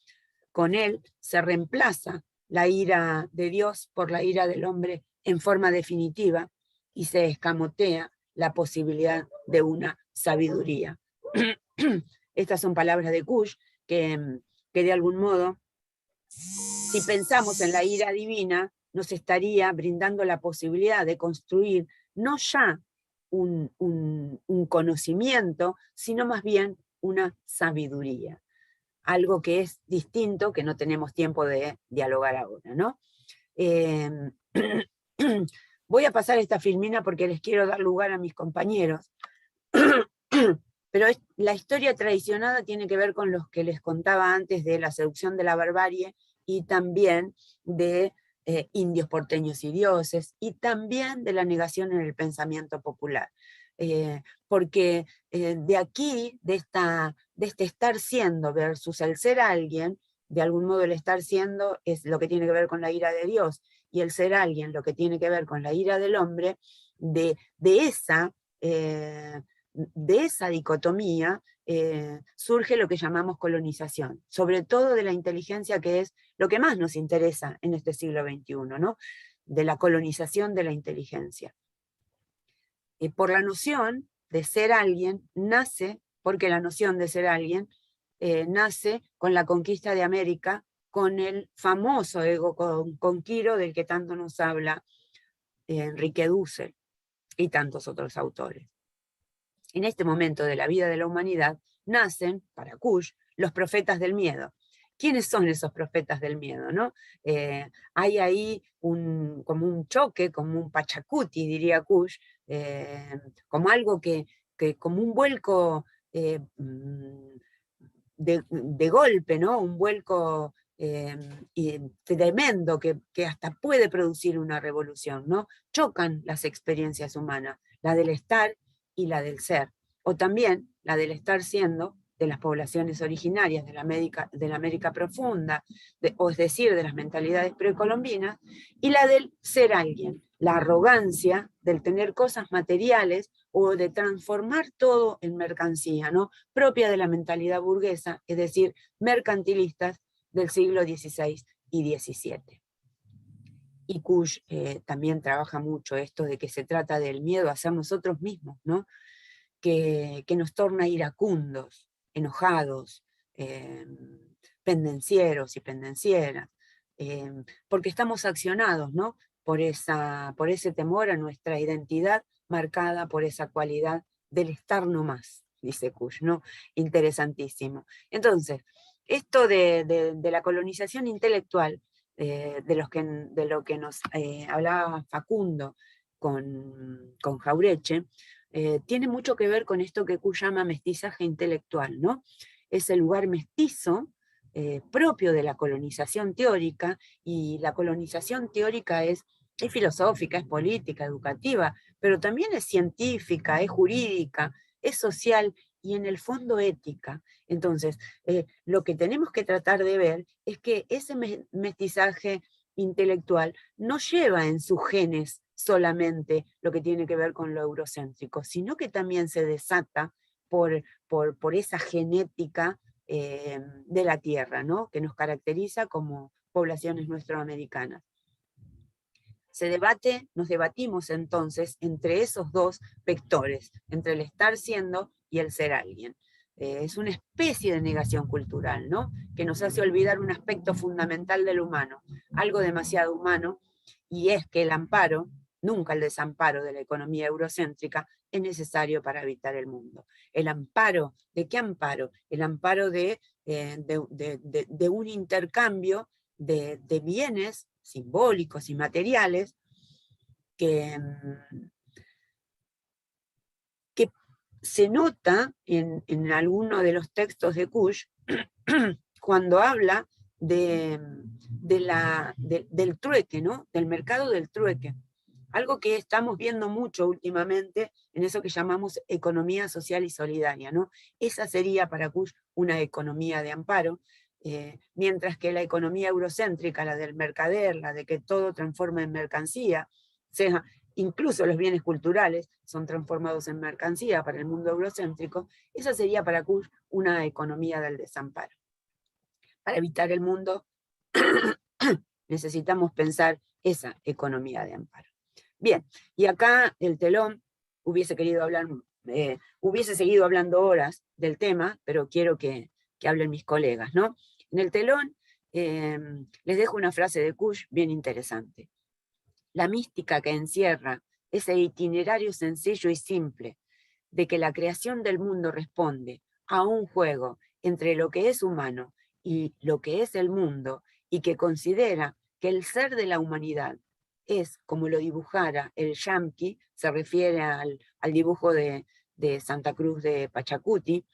Con él se reemplaza la ira de Dios por la ira del hombre en forma definitiva y se escamotea la posibilidad de una sabiduría. Estas son palabras de Kush que de algún modo, si pensamos en la ira divina, nos estaría brindando la posibilidad de construir no ya un conocimiento, sino más bien una sabiduría. Algo que es distinto, que no tenemos tiempo de dialogar ahora, ¿no? Voy a pasar esta filmina porque les quiero dar lugar a mis compañeros. Pero la historia traicionada tiene que ver con los que les contaba antes de la seducción de la barbarie y también de indios, porteños y dioses, y también de la negación en el pensamiento popular. Porque de aquí, de este estar siendo versus el ser alguien, de algún modo el estar siendo es lo que tiene que ver con la ira de Dios, y el ser alguien lo que tiene que ver con la ira del hombre, de esa dicotomía surge lo que llamamos colonización, sobre todo de la inteligencia, que es lo que más nos interesa en este siglo XXI, ¿no? De la colonización de la inteligencia. Por la noción de ser alguien nace, porque la noción de ser alguien nace con la conquista de América, con el famoso ego conquiro del que tanto nos habla Enrique Dussel y tantos otros autores. En este momento de la vida de la humanidad nacen, para Kush, los profetas del miedo. ¿Quiénes son esos profetas del miedo? ¿No? Hay ahí como un choque, como un pachacuti, diría Kush, como algo como un vuelco de golpe, ¿no? Un vuelco tremendo que hasta puede producir una revolución, ¿no? Chocan las experiencias humanas, la del estar y la del ser, o también la del estar siendo de las poblaciones originarias de la América profunda, o es decir, de las mentalidades precolombinas, y la del ser alguien, la arrogancia del tener cosas materiales o de transformar todo en mercancía, ¿no? Propia de la mentalidad burguesa, es decir, mercantilistas del siglo XVI y XVII. Y Kush también trabaja mucho esto de que se trata del miedo a ser nosotros mismos, ¿no? Que nos torna iracundos, enojados, pendencieros y pendencieras, porque estamos accionados, ¿no? por ese temor a nuestra identidad marcada por esa cualidad del estar nomás, dice Kush, ¿no? Interesantísimo. Entonces, esto de la colonización intelectual, de lo que nos hablaba Facundo con Jauretche, tiene mucho que ver con esto que Kush llama mestizaje intelectual, ¿no? Es el lugar mestizo propio de la colonización teórica, y la colonización teórica es filosófica, es política, educativa, pero también es científica, es jurídica, es social y en el fondo ética. Entonces, lo que tenemos que tratar de ver es que ese mestizaje intelectual no lleva en sus genes solamente lo que tiene que ver con lo eurocéntrico, sino que también se desata por esa genética de la tierra, ¿no? Que nos caracteriza como poblaciones nuestroamericanas. Nos debatimos entonces entre esos dos vectores, entre el estar siendo y el ser alguien. Es una especie de negación cultural, ¿no? Que nos hace olvidar un aspecto fundamental del humano, algo demasiado humano, y es que el amparo, nunca el desamparo de la economía eurocéntrica, es necesario para habitar el mundo. El amparo, ¿de qué amparo? El amparo de un intercambio de bienes simbólicos y materiales que se nota en alguno de los textos de Kush cuando habla del trueque, ¿no? Del mercado del trueque. Algo que estamos viendo mucho últimamente en eso que llamamos economía social y solidaria, ¿no? Esa sería para Kush una economía de amparo, mientras que la economía eurocéntrica, la del mercader, la de que todo transforma en mercancía, sea incluso los bienes culturales son transformados en mercancía para el mundo eurocéntrico, esa sería para Kusch una economía del desamparo. Para evitar el mundo necesitamos pensar esa economía de amparo. Bien, y acá el telón hubiese seguido hablando horas del tema, pero quiero que hablen mis colegas, ¿no? En el telón les dejo una frase de Kusch bien interesante. La mística que encierra ese itinerario sencillo y simple de que la creación del mundo responde a un juego entre lo que es humano y lo que es el mundo, y que considera que el ser de la humanidad es como lo dibujara el Yamqui, se refiere al dibujo de Santa Cruz de Pachacuti,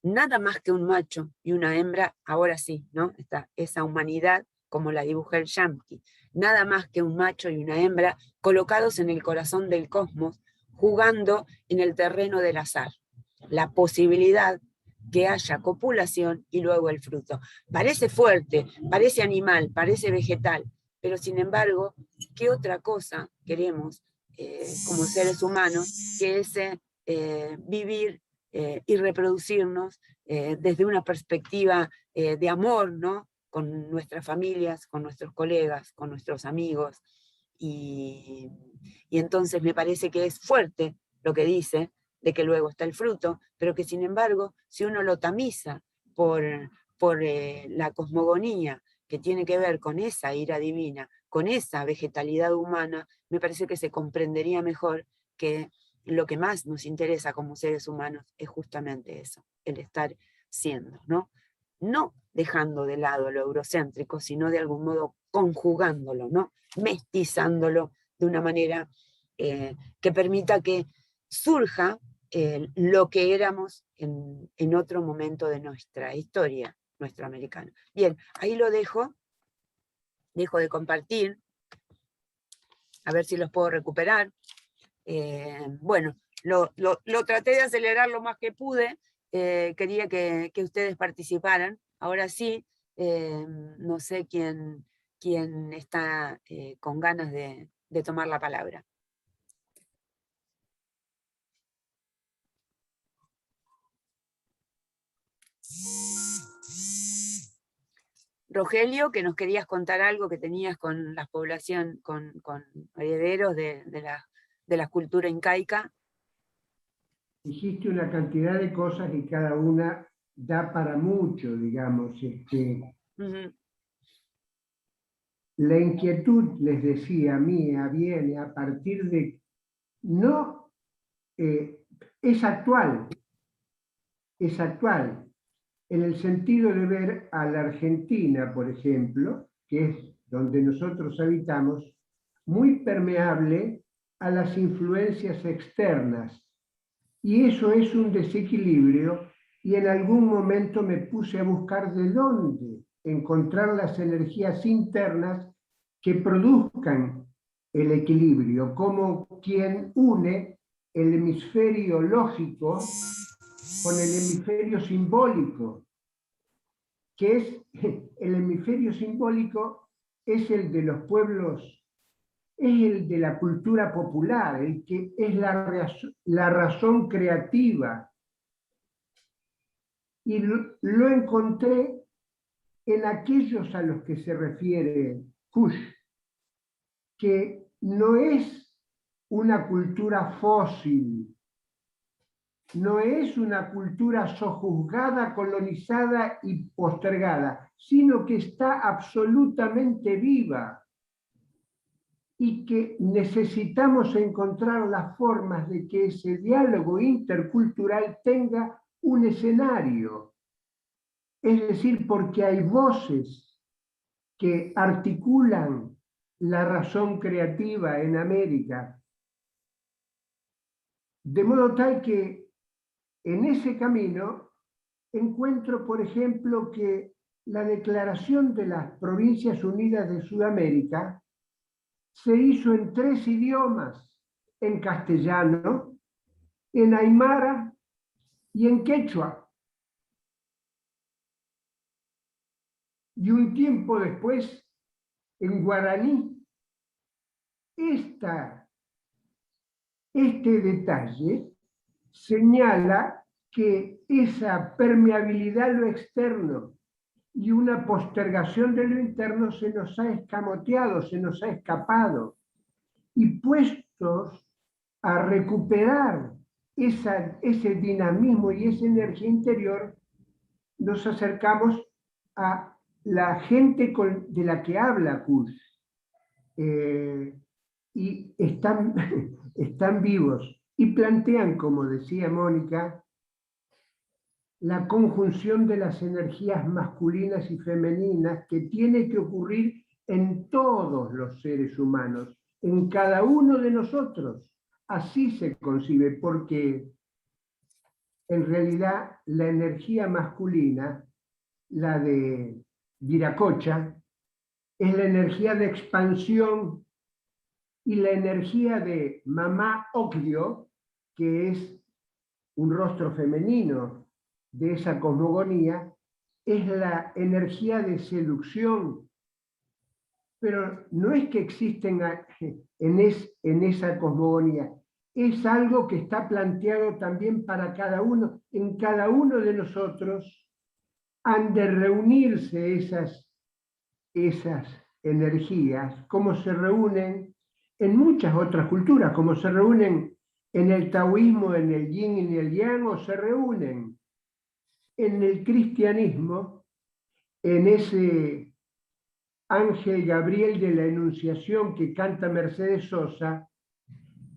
nada más que un macho y una hembra, ahora sí, ¿no? Esa humanidad como la dibuja el Yamqui, nada más que un macho y una hembra colocados en el corazón del cosmos, jugando en el terreno del azar, la posibilidad que haya copulación y luego el fruto. Parece fuerte, parece animal, parece vegetal, pero sin embargo, ¿qué otra cosa queremos como seres humanos que ese vivir y reproducirnos desde una perspectiva de amor, ¿no? Con nuestras familias, con nuestros colegas, con nuestros amigos? Y entonces me parece que es fuerte lo que dice, de que luego está el fruto, pero que sin embargo, si uno lo tamiza por la cosmogonía que tiene que ver con esa ira divina, con esa vegetalidad humana, me parece que se comprendería mejor que lo que más nos interesa como seres humanos es justamente eso, el estar siendo, ¿no? No dejando de lado lo eurocéntrico, sino de algún modo conjugándolo, ¿no? Mestizándolo de una manera que permita que surja lo que éramos en otro momento de nuestra historia, nuestro americano. Bien, ahí lo dejo de compartir, a ver si los puedo recuperar. Bueno, lo traté de acelerar lo más que pude, quería que ustedes participaran. Ahora sí, no sé quién está con ganas de tomar la palabra. Rogelio, que nos querías contar algo que tenías con la población, con herederos de la cultura incaica. Hiciste una cantidad de cosas y cada una da para mucho, digamos. La inquietud, les decía, mía, viene a partir de, no, es actual, en el sentido de ver a la Argentina, por ejemplo, que es donde nosotros habitamos, muy permeable a las influencias externas. Y eso es un desequilibrio, y en algún momento me puse a buscar de dónde encontrar las energías internas que produzcan el equilibrio, como quien une el hemisferio lógico con el hemisferio simbólico, que es el hemisferio simbólico es el de los pueblos, es el de la cultura popular, el que es la razón creativa. Y lo encontré en aquellos a los que se refiere Kusch, que no es una cultura fósil, no es una cultura sojuzgada, colonizada y postergada, sino que está absolutamente viva y que necesitamos encontrar las formas de que ese diálogo intercultural tenga un escenario. Es decir, porque hay voces que articulan la razón creativa en América, de modo tal que en ese camino encuentro, por ejemplo, que la Declaración de las Provincias Unidas de Sudamérica se hizo en 3 idiomas, en castellano, en aymara y en quechua. Y un tiempo después, en guaraní. este detalle señala que esa permeabilidad a lo externo y una postergación de lo interno se nos ha escamoteado, se nos ha escapado. Y puestos a recuperar ese dinamismo y esa energía interior, nos acercamos a la gente de la que habla Kush. Y están vivos y plantean, como decía Mónica, la conjunción de las energías masculinas y femeninas que tiene que ocurrir en todos los seres humanos, en cada uno de nosotros. Así se concibe, porque en realidad la energía masculina, la de Viracocha, es la energía de expansión, y la energía de Mamá Oclio, que es un rostro femenino de esa cosmogonía, es la energía de seducción. Pero no es que existen en esa cosmogonía, es algo que está planteado también para cada uno. En cada uno de nosotros han de reunirse esas energías, como se reúnen en muchas otras culturas, como se reúnen en el taoísmo, en el yin y en el yang, o se reúnen en el cristianismo, en ese ángel Gabriel de la Enunciación que canta Mercedes Sosa,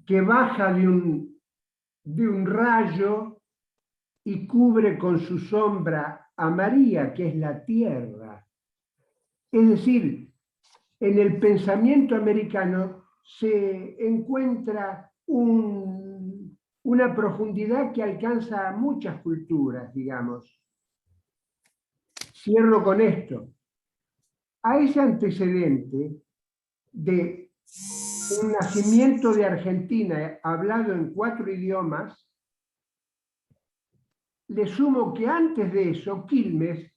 que baja de un rayo y cubre con su sombra a María, que es la tierra. Es decir, en el pensamiento americano se encuentra una profundidad que alcanza a muchas culturas, digamos. Cierro con esto. A ese antecedente de un nacimiento de Argentina hablado en 4 idiomas, le sumo que antes de eso, Quilmes,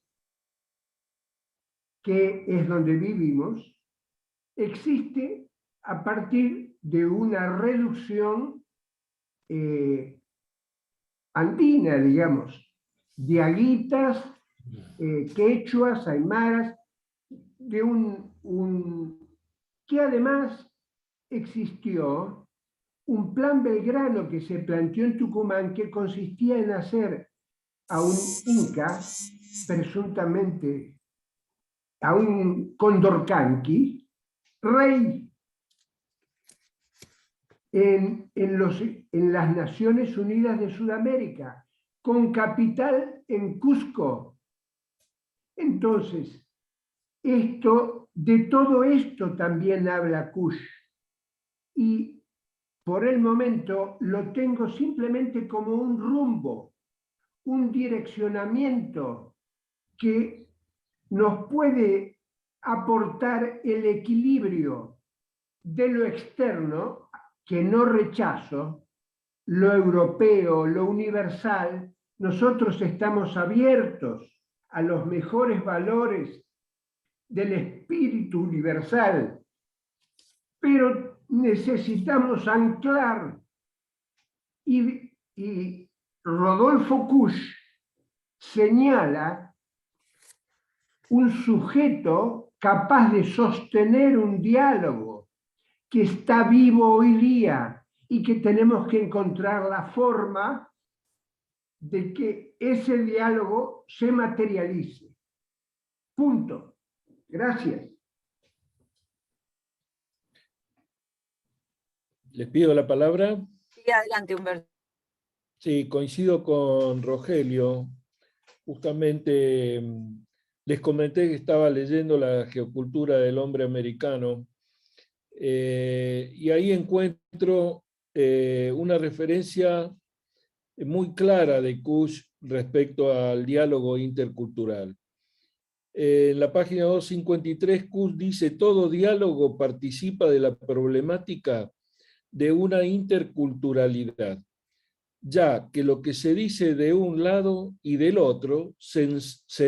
que es donde vivimos, existe a partir de una reducción andina, digamos, diaguitas, quechuas, aymaras, de que además existió un plan Belgrano que se planteó en Tucumán, que consistía en hacer a un inca, presuntamente a un Condorcanqui, rey en las Naciones Unidas de Sudamérica, con capital en Cusco. Entonces, de todo esto también habla Kush. Y por el momento lo tengo simplemente como un rumbo, un direccionamiento que nos puede aportar el equilibrio de lo externo, que no rechazo, lo europeo, lo universal. Nosotros estamos abiertos a los mejores valores del espíritu universal, pero necesitamos anclar, y Rodolfo Kusch señala un sujeto capaz de sostener un diálogo que está vivo hoy día y que tenemos que encontrar la forma de que ese diálogo se materialice. Punto. Gracias. Les pido la palabra. Sí, adelante, Humberto. Sí, coincido con Rogelio. Justamente les comenté que estaba leyendo la geocultura del hombre americano, y ahí encuentro una referencia muy clara de Kusch respecto al diálogo intercultural. En la página 253, Kusch dice: todo diálogo participa de la problemática de una interculturalidad, ya que lo que se dice de un lado y del otro se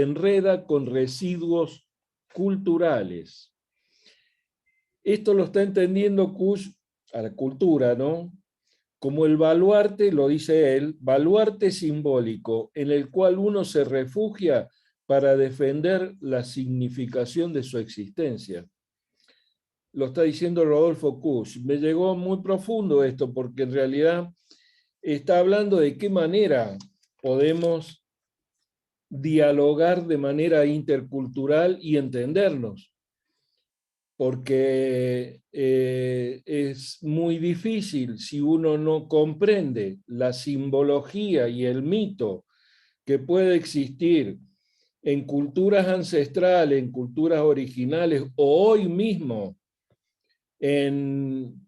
enreda con residuos culturales. Esto lo está entendiendo Kusch a la cultura, ¿no? Como el baluarte, lo dice él, baluarte simbólico en el cual uno se refugia para defender la significación de su existencia. Lo está diciendo Rodolfo Kusch. Me llegó muy profundo esto, porque en realidad está hablando de qué manera podemos dialogar de manera intercultural y entendernos. Porque es muy difícil si uno no comprende la simbología y el mito que puede existir en culturas ancestrales, en culturas originales, o hoy mismo en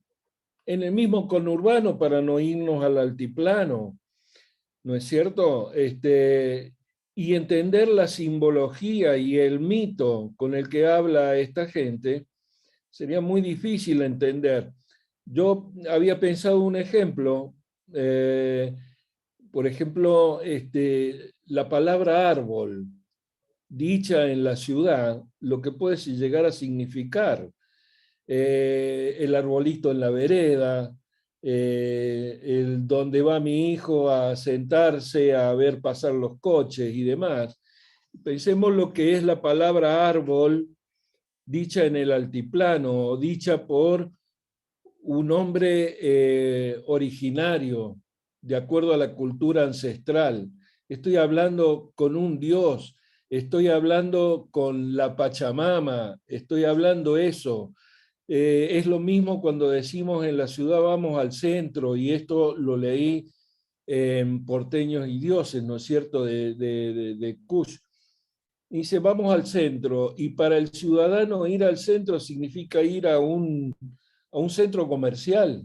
el mismo conurbano, para no irnos al altiplano, ¿no es cierto? Y entender la simbología y el mito con el que habla esta gente, sería muy difícil entender. Yo había pensado un ejemplo, por ejemplo, la palabra árbol, dicha en la ciudad, lo que puede llegar a significar. El arbolito en la vereda, el donde va mi hijo a sentarse a ver pasar los coches y demás. Pensemos lo que es la palabra árbol dicha en el altiplano, dicha por un hombre originario, de acuerdo a la cultura ancestral. Estoy hablando con un dios, estoy hablando con la Pachamama, estoy hablando eso. Es lo mismo cuando decimos en la ciudad vamos al centro, y esto lo leí en Porteños y Dioses, ¿no es cierto?, de Kusch. Dice, vamos al centro, y para el ciudadano ir al centro significa ir a un centro comercial,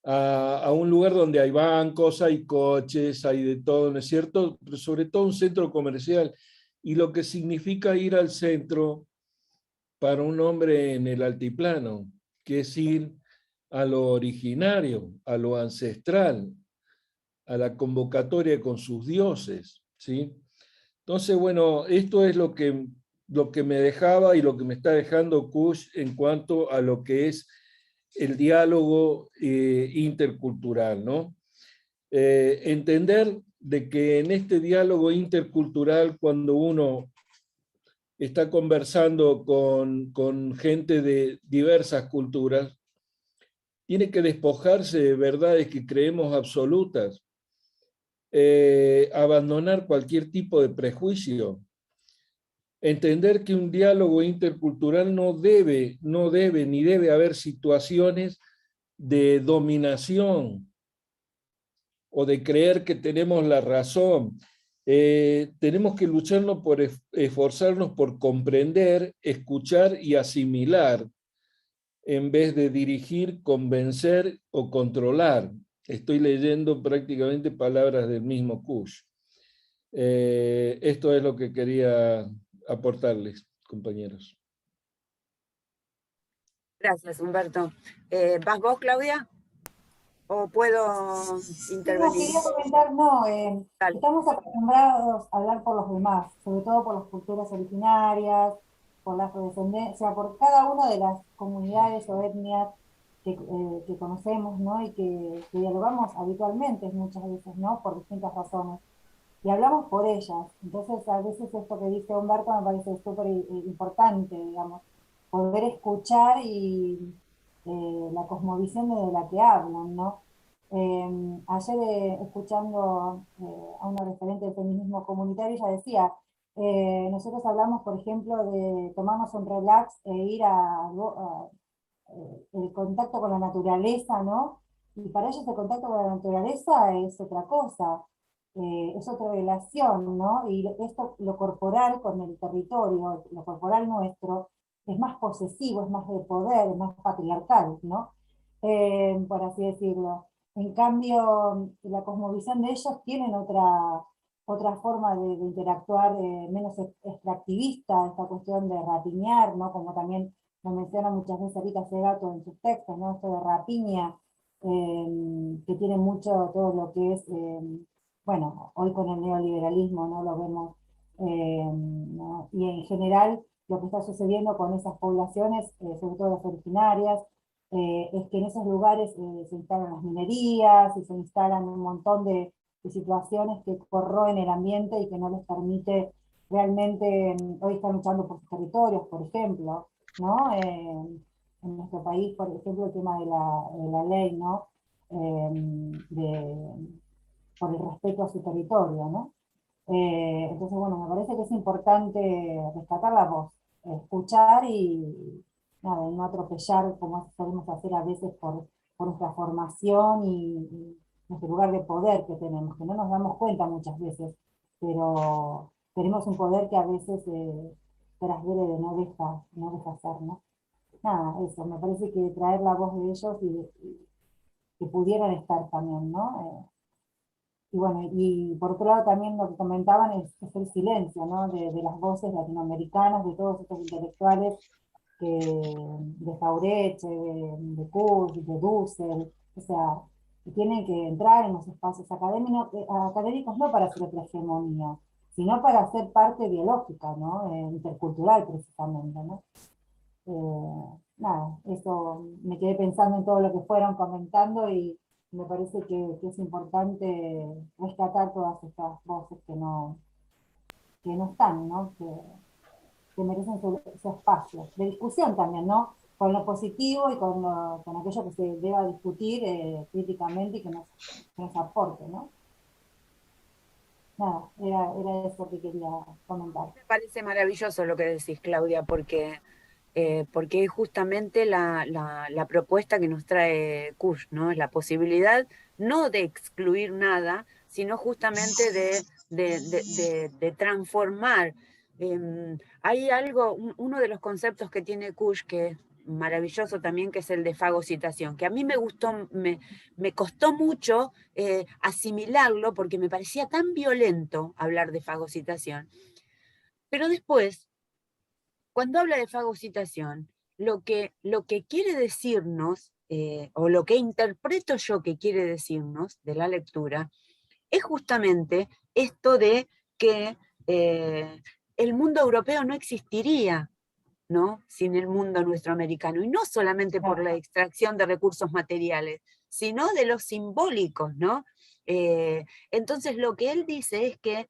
a un lugar donde hay bancos, hay coches, hay de todo, ¿no es cierto? Pero sobre todo un centro comercial. Y lo que significa ir al centro para un hombre en el altiplano, que es ir a lo originario, a lo ancestral, a la convocatoria con sus dioses, ¿sí? Entonces, bueno, esto es lo que me dejaba y lo que me está dejando Kusch en cuanto a lo que es el diálogo intercultural, ¿no? Entender de que en este diálogo intercultural, cuando uno está conversando con gente de diversas culturas, tiene que despojarse de verdades que creemos absolutas, abandonar cualquier tipo de prejuicio, entender que un diálogo intercultural no debe ni debe haber situaciones de dominación o de creer que tenemos la razón. Tenemos que lucharnos por esforzarnos por comprender, escuchar y asimilar, en vez de dirigir, convencer o controlar. Estoy leyendo prácticamente palabras del mismo Kusch. Esto es lo que quería aportarles, compañeros. Gracias, Humberto. ¿Vas vos, Claudia? ¿O puedo intervenir? Quería comentar, no, Dale. estamos acostumbrados a hablar por los demás, sobre todo por las culturas originarias, por la afrodescendencia, por cada una de las comunidades o etnias que conocemos, ¿no? Y que dialogamos habitualmente muchas veces, ¿no? Por distintas razones. Y hablamos por ellas. Entonces, a veces esto que dice Humberto me parece súper importante, digamos, poder escuchar y la cosmovisión de la que hablan, ¿no? Ayer escuchando a una referente del feminismo comunitario, ella decía, nosotros hablamos, por ejemplo, de tomarnos un relax e ir el contacto con la naturaleza, ¿no? Y para ellos el contacto con la naturaleza es otra cosa, es otra relación, ¿no? Y esto, lo corporal con el territorio, lo corporal nuestro, es más posesivo, es más de poder, es más patriarcal, ¿no? Por así decirlo. En cambio, la cosmovisión de ellos tienen otra forma de interactuar, menos extractivista, esta cuestión de rapiñar, ¿no? Como también lo menciona muchas veces Rita Segato en sus textos, ¿no? Esto de rapiña, que tiene mucho todo lo que es, bueno, hoy con el neoliberalismo, ¿no? Lo vemos, ¿no? Y en general lo que está sucediendo con esas poblaciones, sobre todo las originarias, es que en esos lugares se instalan las minerías y se instalan un montón de situaciones que corroen el ambiente y que no les permite realmente, hoy están luchando por sus territorios, por ejemplo, ¿no? En nuestro país, por ejemplo, el tema de la ley, ¿no? Por el respeto a su territorio, ¿no? Entonces, bueno, me parece que es importante rescatar la voz, escuchar y nada, y no atropellar como solemos hacer a veces por nuestra formación y nuestro lugar de poder que tenemos, que no nos damos cuenta muchas veces, pero tenemos un poder que a veces trasgrede, no deja ser, ¿no? Nada, eso, me parece que traer la voz de ellos y que pudieran estar también, ¿no? Y bueno, y por otro lado también lo que comentaban es el silencio, ¿no? De las voces latinoamericanas, de todos estos intelectuales de Jauretche, de Kurz, de Dussel, o sea, que tienen que entrar en los espacios académicos no para hacer otra hegemonía, sino para ser parte biológica, ¿no? Intercultural precisamente, ¿no? Nada, eso me quedé pensando en todo lo que fueron comentando y me parece que es importante rescatar todas estas voces que no están, ¿no? Que merecen su espacio de discusión también, ¿no? Con lo positivo y con aquello que se deba discutir críticamente y que nos aporte, ¿no? Nada, era eso que quería comentar. Me parece maravilloso lo que decís, Claudia, porque es justamente la propuesta que nos trae Kush, ¿no? Es la posibilidad no de excluir nada, sino justamente de transformar. Hay uno de los conceptos que tiene Kush que es maravilloso también, que es el de fagocitación, que a mí me gustó, me costó mucho asimilarlo porque me parecía tan violento hablar de fagocitación. Pero después, cuando habla de fagocitación, lo que quiere decirnos, o lo que interpreto yo que quiere decirnos de la lectura, es justamente esto de que el mundo europeo no existiría, ¿no? Sin el mundo nuestro americano, y no solamente por la extracción de recursos materiales, sino de los simbólicos, ¿no? Entonces lo que él dice es que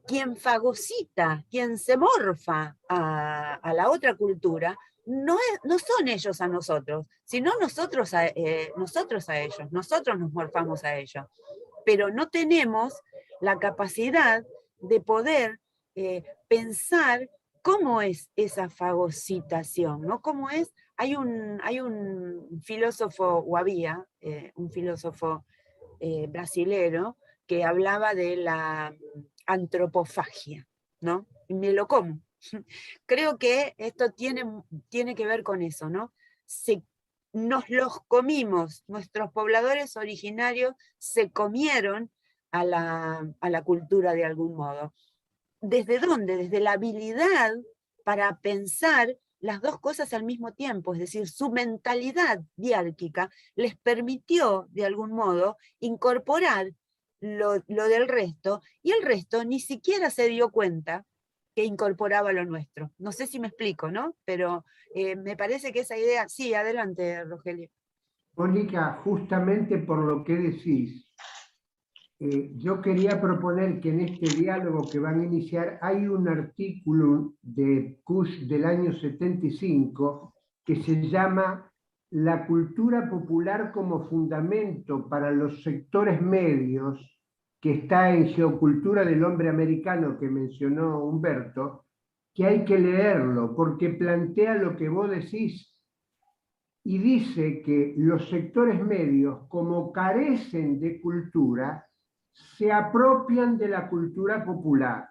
quien fagocita, quien se morfa a la otra cultura, no son ellos a nosotros, sino nosotros a ellos, nosotros nos morfamos a ellos, pero no tenemos la capacidad de poder pensar cómo es esa fagocitación, ¿no? ¿Cómo es? Hay un filósofo, o había un filósofo brasilero, que hablaba de la antropofagia, ¿no? Y me lo como. Creo que esto tiene que ver con eso, ¿no? Nos los comimos, nuestros pobladores originarios se comieron a la cultura de algún modo. ¿Desde dónde? Desde la habilidad para pensar las dos cosas al mismo tiempo, es decir, su mentalidad diárquica les permitió, de algún modo, incorporar lo del resto, y el resto ni siquiera se dio cuenta que incorporaba lo nuestro. No sé si me explico, ¿no? Pero me parece que esa idea... Sí, adelante, Rogelio. Mónica, justamente por lo que decís, yo quería proponer que en este diálogo que van a iniciar hay un artículo de Kush del año 75 que se llama La cultura popular como fundamento para los sectores medios, que está en Geocultura del Hombre Americano, que mencionó Humberto, que hay que leerlo porque plantea lo que vos decís y dice que los sectores medios, como carecen de cultura, se apropian de la cultura popular.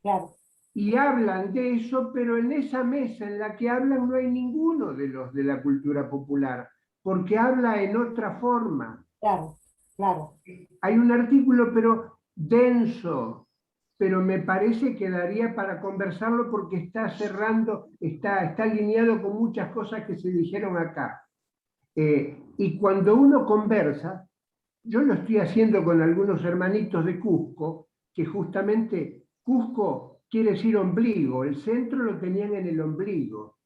Claro. Y hablan de eso, pero en esa mesa en la que hablan no hay ninguno de los de la cultura popular, porque habla en otra forma. Claro, claro. Hay un artículo, pero denso, pero me parece que daría para conversarlo porque está cerrando, está alineado con muchas cosas que se dijeron acá. Y cuando uno conversa, yo lo estoy haciendo con algunos hermanitos de Cusco, que justamente Cusco quiere decir ombligo, el centro lo tenían en el ombligo.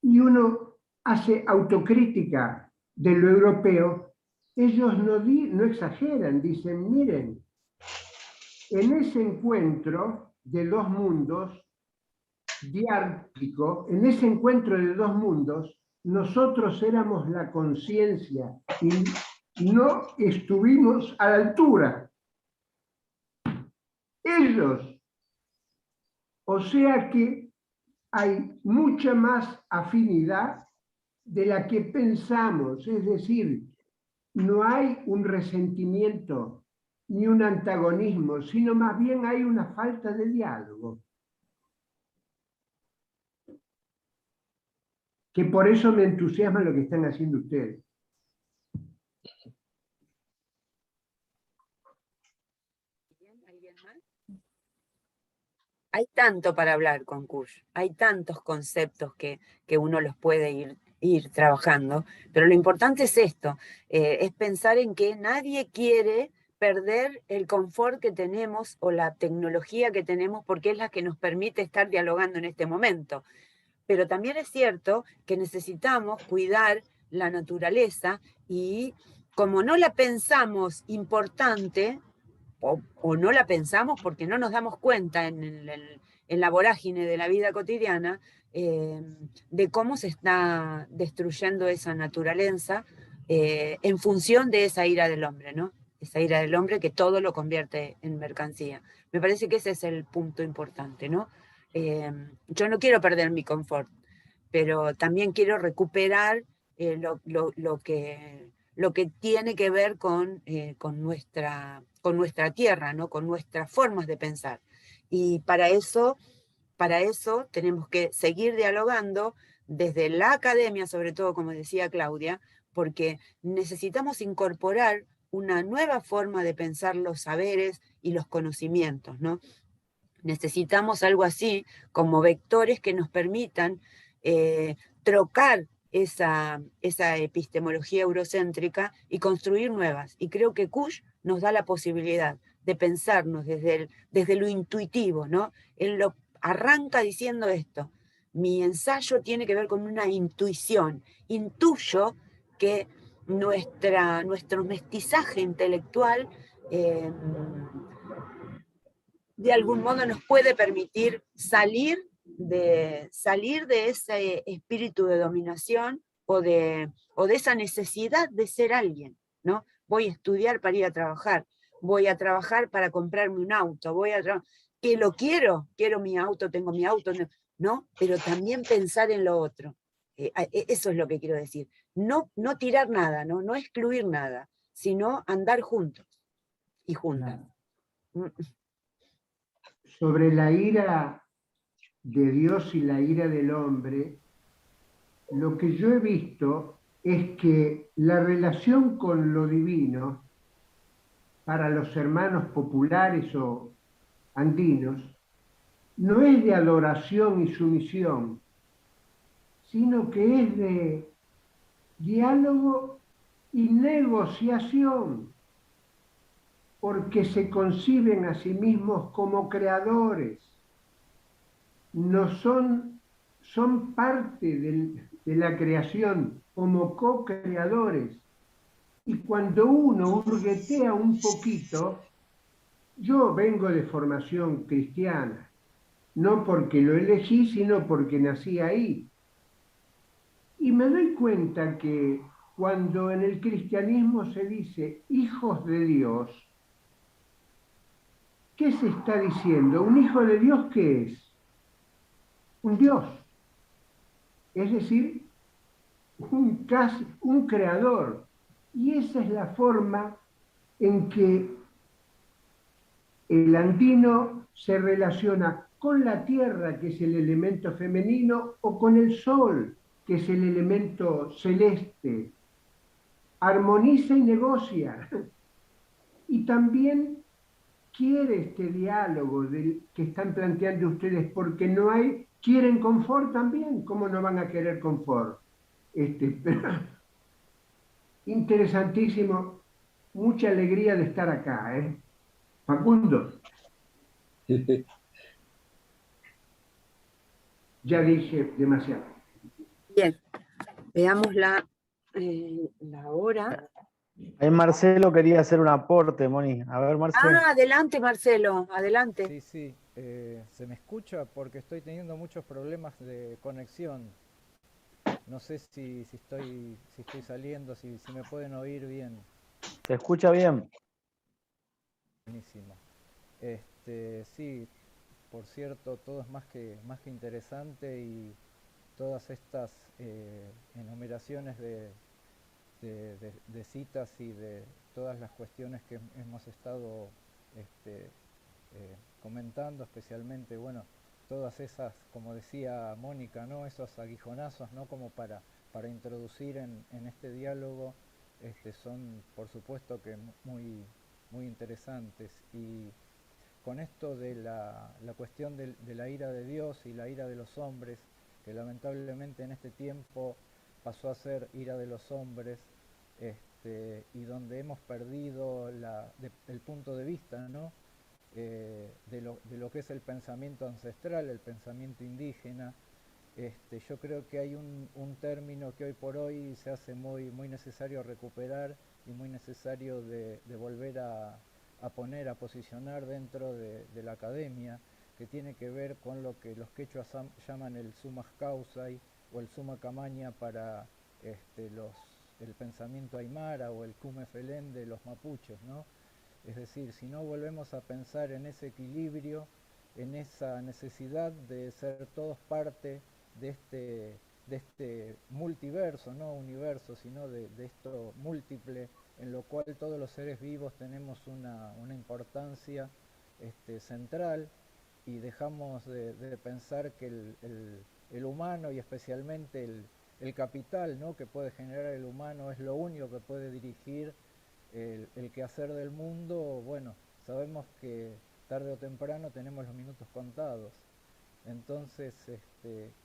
Y uno hace autocrítica de lo europeo, ellos no exageran, dicen, miren, en ese encuentro de dos mundos, diártico, en ese encuentro de dos mundos, nosotros éramos la conciencia y no estuvimos a la altura. Ellos. O sea que hay mucha más afinidad de la que pensamos, es decir, no hay un resentimiento ni un antagonismo, sino más bien hay una falta de diálogo. Que por eso me entusiasma lo que están haciendo ustedes. ¿Alguien más? Hay tanto para hablar con Kush, hay tantos conceptos que uno los puede ir trabajando, pero lo importante es esto, es pensar en que nadie quiere perder el confort que tenemos o la tecnología que tenemos porque es la que nos permite estar dialogando en este momento. Pero también es cierto que necesitamos cuidar la naturaleza y como no la pensamos importante, o no la pensamos porque no nos damos cuenta en la vorágine de la vida cotidiana de cómo se está destruyendo esa naturaleza en función de esa ira del hombre, ¿no? Esa ira del hombre que todo lo convierte en mercancía. Me parece que ese es el punto importante, ¿no? Yo no quiero perder mi confort, pero también quiero recuperar lo que tiene que ver con nuestra tierra, ¿no? Con nuestras formas de pensar. Y para eso tenemos que seguir dialogando desde la academia, sobre todo, como decía Claudia, porque necesitamos incorporar una nueva forma de pensar los saberes y los conocimientos, ¿no? Necesitamos algo así como vectores que nos permitan trocar esa epistemología eurocéntrica y construir nuevas. Y creo que Kush nos da la posibilidad de pensarnos desde lo intuitivo, ¿no? Él arranca diciendo esto: mi ensayo tiene que ver con una intuición. Intuyo que nuestro mestizaje intelectual de algún modo nos puede permitir salir de ese espíritu de dominación o de esa necesidad de ser alguien, ¿no? Voy a estudiar para ir a trabajar, voy a trabajar para comprarme un auto, que lo quiero mi auto, tengo mi auto, ¿no? Pero también pensar en lo otro. Eso es lo que quiero decir. No tirar nada, no excluir nada, sino andar juntos y juntas. Sobre la ira de Dios y la ira del hombre, lo que yo he visto es que la relación con lo divino para los hermanos populares o andinos no es de adoración y sumisión, sino que es de diálogo y negociación, porque se conciben a sí mismos como creadores, no son parte de la creación como co-creadores. Y cuando uno hurguetea un poquito, yo vengo de formación cristiana, no porque lo elegí, sino porque nací ahí. Y me doy cuenta que cuando en el cristianismo se dice hijos de Dios, ¿qué se está diciendo? ¿Un hijo de Dios qué es? Un Dios. Es decir, un creador. Y esa es la forma en que el andino se relaciona con la tierra, que es el elemento femenino, o con el sol, que es el elemento celeste. Armoniza y negocia. Y también quiere este diálogo que están planteando ustedes, porque quieren confort también. ¿Cómo no van a querer confort? Interesantísimo, mucha alegría de estar acá, ¿eh? Facundo. Ya dije demasiado. Bien, veamos la hora. Ahí Marcelo quería hacer un aporte, Moni. A ver, Marcelo. Ah, adelante Marcelo, adelante. Sí, sí, se me escucha porque estoy teniendo muchos problemas de conexión. No sé si estoy saliendo, si me pueden oír bien. ¿Se escucha bien? Buenísimo. Sí, por cierto, todo es más que interesante, y todas estas enumeraciones de citas y de todas las cuestiones que hemos estado comentando, especialmente, bueno, todas esas, como decía Mónica, ¿no? Esos aguijonazos, ¿no? Como para introducir en este diálogo, son por supuesto que muy, muy interesantes. Y con esto de la cuestión de la ira de Dios y la ira de los hombres, que lamentablemente en este tiempo pasó a ser ira de los hombres, y donde hemos perdido el punto de vista, ¿no? De lo que es el pensamiento ancestral, el pensamiento indígena. Yo creo que hay un término que hoy por hoy se hace muy, muy necesario recuperar, y muy necesario de volver a poner, a posicionar dentro de la academia, que tiene que ver con lo que los quechuas llaman el sumas causai o el suma camaña para el pensamiento aymara, o el cume felén de los mapuches, ¿no? Es decir, si no volvemos a pensar en ese equilibrio, en esa necesidad de ser todos parte de este multiverso, no universo, sino de esto múltiple, en lo cual todos los seres vivos tenemos una importancia central, y dejamos de pensar que el humano, y especialmente el capital, ¿no?, que puede generar el humano, es lo único que puede dirigir el quehacer del mundo. Bueno, sabemos que tarde o temprano tenemos los minutos contados. Entonces,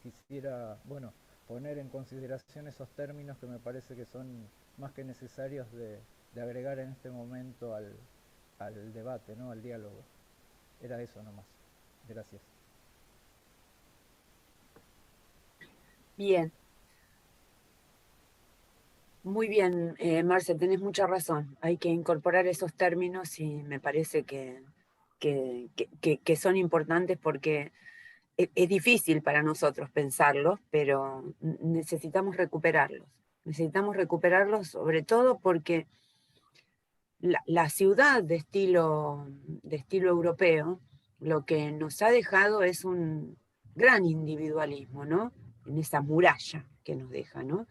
quisiera, bueno, poner en consideración esos términos que me parece que son más que necesarios de agregar en este momento al debate, ¿no?, al diálogo. Era eso nomás. Gracias. Bien. Muy bien, Marce, tenés mucha razón. Hay que incorporar esos términos, y me parece que son importantes, porque es difícil para nosotros pensarlos, pero necesitamos recuperarlos. Necesitamos recuperarlos sobre todo porque la ciudad de estilo europeo lo que nos ha dejado es un gran individualismo, ¿no? En esa muralla que nos deja, ¿no?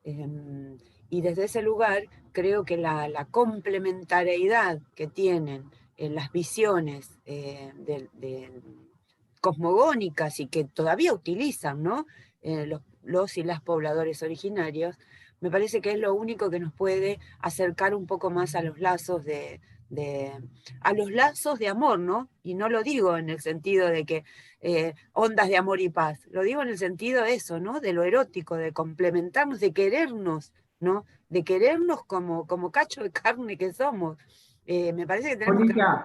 Y desde ese lugar creo que la complementariedad que tienen las visiones cosmogónicas, y que todavía utilizan, ¿no?, los y las pobladores originarios, me parece que es lo único que nos puede acercar un poco más a los lazos a los lazos de amor, ¿no? Y no lo digo en el sentido de que ondas de amor y paz, lo digo en el sentido de eso, ¿no?, de lo erótico, de complementarnos, de querernos, ¿no?, de querernos como cacho de carne que somos. Me parece que tenemos que Mónica,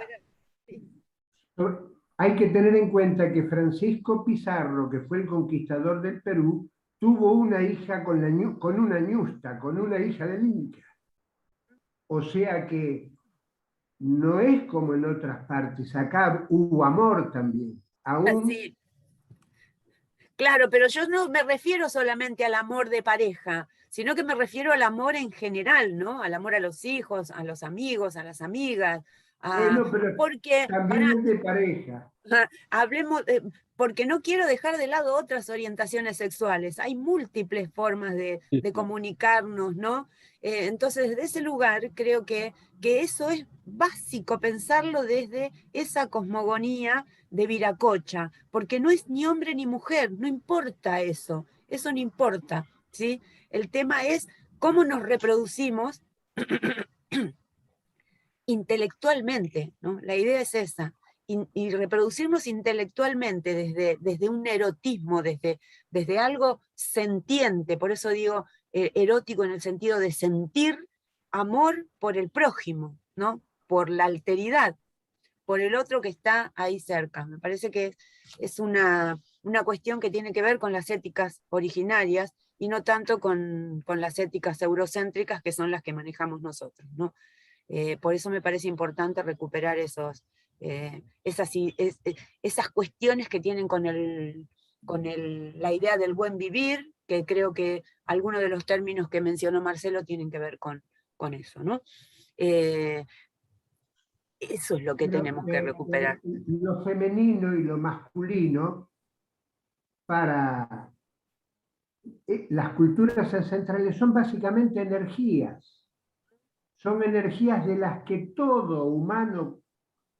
recuperar. hay que tener en cuenta que Francisco Pizarro, que fue el conquistador del Perú, tuvo una hija con una ñusta, con una hija del Inca. O sea que no es como en otras partes, acá hubo amor también. Aún Sí, claro, pero yo no me refiero solamente al amor de pareja, sino que me refiero al amor en general, ¿no? Al amor a los hijos, a los amigos, a las amigas, bueno, pero porque también es de pareja. hablemos, porque no quiero dejar de lado otras orientaciones sexuales. Hay múltiples formas de comunicarnos, ¿no? Entonces, desde ese lugar, creo que eso es básico, pensarlo desde esa cosmogonía de Viracocha, porque no es ni hombre ni mujer, no importa eso no importa, ¿sí? El tema es cómo nos reproducimos intelectualmente, ¿no? La idea es esa. Y reproducirnos intelectualmente desde un erotismo, desde algo sentiente, por eso digo erótico en el sentido de sentir amor por el prójimo, ¿no?, por la alteridad, por el otro que está ahí cerca. Me parece que es una cuestión que tiene que ver con las éticas originarias y no tanto con las éticas eurocéntricas que son las que manejamos nosotros, ¿no? Por eso me parece importante recuperar esas cuestiones que tienen con la idea del buen vivir, que creo que algunos de los términos que mencionó Marcelo tienen que ver con eso, ¿no? Eso es lo que Pero, tenemos que recuperar. lo femenino y lo masculino para las culturas ancestrales son básicamente energías. Son energías de las que todo humano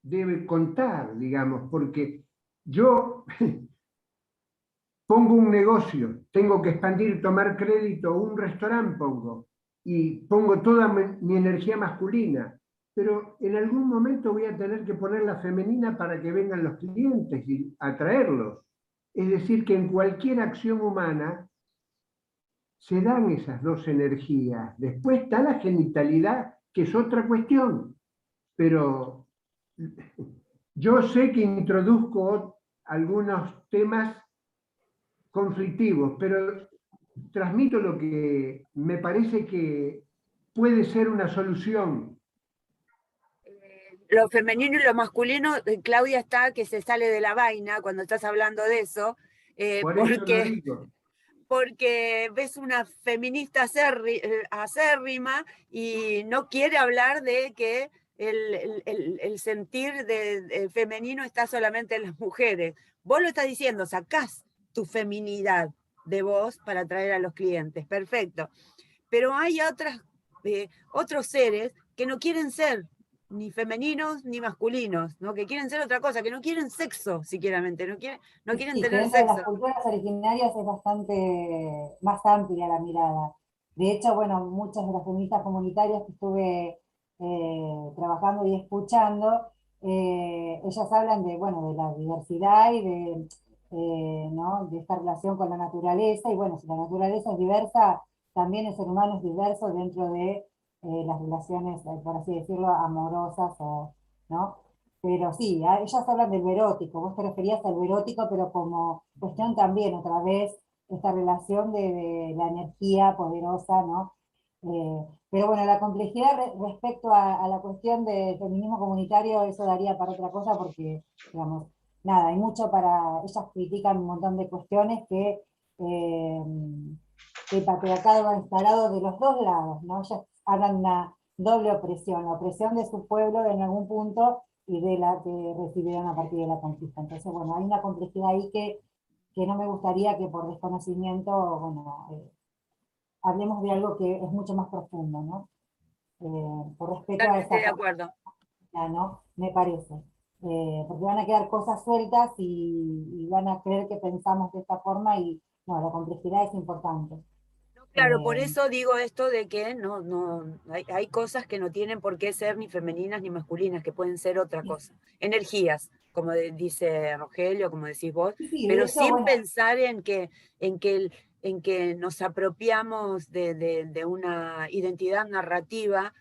debe contar, digamos, porque yo pongo un negocio, tengo que expandir, tomar crédito, un restaurante pongo, y pongo toda mi energía masculina, pero en algún momento voy a tener que poner la femenina para que vengan los clientes y atraerlos. Es decir, que en cualquier acción humana se dan esas dos energías. Después está la genitalidad, que es otra cuestión, pero yo sé que introduzco algunos temas conflictivos, pero transmito lo que me parece que puede ser una solución. Lo femenino y lo masculino, Claudia está que se sale de la vaina cuando estás hablando de eso, Por eso lo digo. porque ves una feminista acérrima y no quiere hablar de que el sentir femenino está solamente en las mujeres. Vos lo estás diciendo, sacás tu feminidad de vos para atraer a los clientes, perfecto. Pero hay otros seres que no quieren ser ni femeninos ni masculinos, ¿no? Que quieren ser otra cosa, que no quieren sexo siquiera, no quieren Sí, que tener dentro de las sexo. culturas originarias es bastante más amplia la mirada. De hecho, bueno, muchas de las feministas comunitarias que estuve trabajando y escuchando, ellas hablan de, bueno, de la diversidad y ¿no? de esta relación con la naturaleza, y bueno, si la naturaleza es diversa, también el ser humano es diverso dentro de las relaciones, por así decirlo, amorosas, ¿no? Pero sí, ellas hablan del erótico, vos te referías al erótico, pero como cuestión también, otra vez, esta relación de la energía poderosa, ¿no? Pero bueno, la complejidad respecto a la cuestión del feminismo comunitario, eso daría para otra cosa porque, digamos, nada, hay mucho para, ellas critican un montón de cuestiones que el patriarcado ha instalado de los dos lados, ¿no? Ellas hablan de una doble opresión, la opresión de su pueblo en algún punto y de la que recibieron a partir de la conquista. Entonces, bueno, hay una complejidad ahí que no me gustaría que por desconocimiento, bueno, hablemos de algo que es mucho más profundo, ¿no? Por respeto a Totalmente esa de acuerdo. capacidad, ¿no? Me parece. Porque van a quedar cosas sueltas y van a creer que pensamos de esta forma y no, la complejidad es importante. Claro, por eso digo esto de que hay cosas que no tienen por qué ser ni femeninas ni masculinas, que pueden ser otra cosa. Energías, como dice Rogelio, como decís vos, Sí, de pero hecho, sin bueno, pensar en que nos apropiamos de una identidad narrativa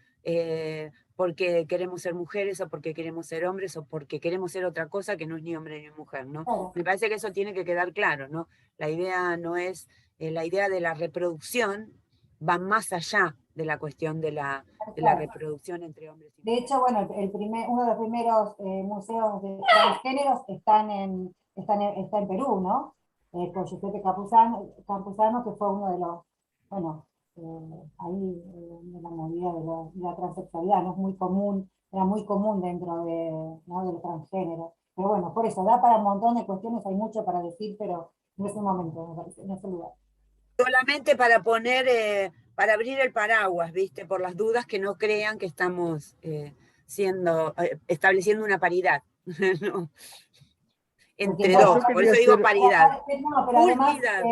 porque queremos ser mujeres o porque queremos ser hombres o porque queremos ser otra cosa que no es ni hombre ni mujer, ¿no? claro. Me parece que eso tiene que quedar claro, ¿no? La idea no es la idea de la reproducción va más allá de la cuestión de la reproducción entre hombres y De mujeres. hecho, bueno, uno de los primeros museos de transgéneros está en Perú, ¿no? Con Giuseppe Campuzano, que fue uno de los, bueno, ahí de la movida de la transexualidad, no es muy común, era muy común dentro ¿no? del transgénero. Pero bueno, por eso, da para un montón de cuestiones, hay mucho para decir, pero no es el momento, me parece, no es el lugar. Solamente para abrir el paraguas, ¿viste? Por las dudas que no crean que estamos estableciendo una paridad, ¿no? Porque, Entre bueno, dos, Yo por quería eso digo hacer, paridad. no, pero además, Unidad.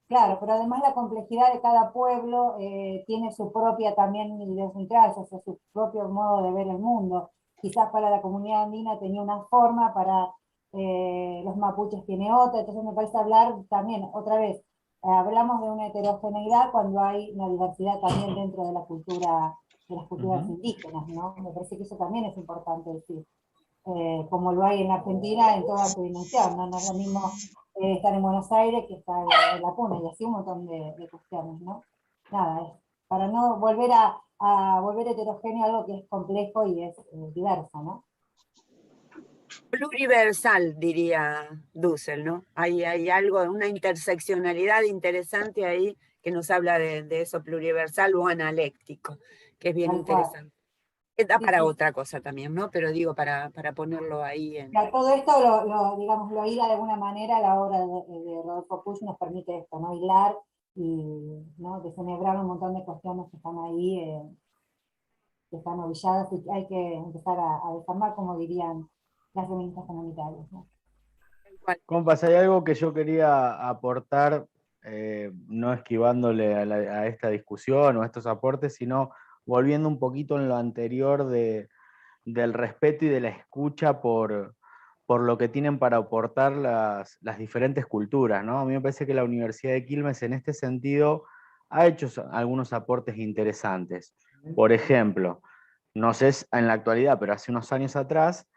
claro, pero además la complejidad de cada pueblo tiene su propia también idiosincrasia, o sea, su propio modo de ver el mundo. Quizás para la comunidad andina tenía una forma, para los mapuches tiene otra, entonces me parece hablar también, otra vez, hablamos de una heterogeneidad cuando hay una diversidad también dentro de la cultura, de las culturas indígenas, ¿no? Me parece que eso también es importante decir. como lo hay en Argentina en toda su dimensión, ¿no? No es lo mismo estar en Buenos Aires que estar en La Puna, y así un montón de cuestiones, ¿no? Nada, es para no volver a volver heterogéneo algo que es complejo y es diverso, ¿no? Pluriversal, diría Dussel, ¿no? Hay algo, una interseccionalidad interesante ahí que nos habla de eso pluriversal o analéctico, que es bien Tal cual. interesante. Da Sí, para sí. otra cosa también, ¿no? Pero digo, para ponerlo ahí en... Ya, todo esto, digamos, lo hila de alguna manera la obra de Rodolfo Puig nos permite esto, ¿no? Hilar y, ¿no? Desenhebrar un montón de cuestiones que están ahí, que están ovilladas y que hay que empezar a desarmar, como dirían las feministas comunitarias, ¿no? Compas, hay algo que yo quería aportar, no esquivándole a esta discusión o a estos aportes, sino volviendo un poquito en lo anterior del respeto y de la escucha por lo que tienen para aportar las diferentes culturas, ¿no? A mí me parece que la Universidad de Quilmes en este sentido ha hecho algunos aportes interesantes. Por ejemplo, no sé en la actualidad, pero hace unos años atrás,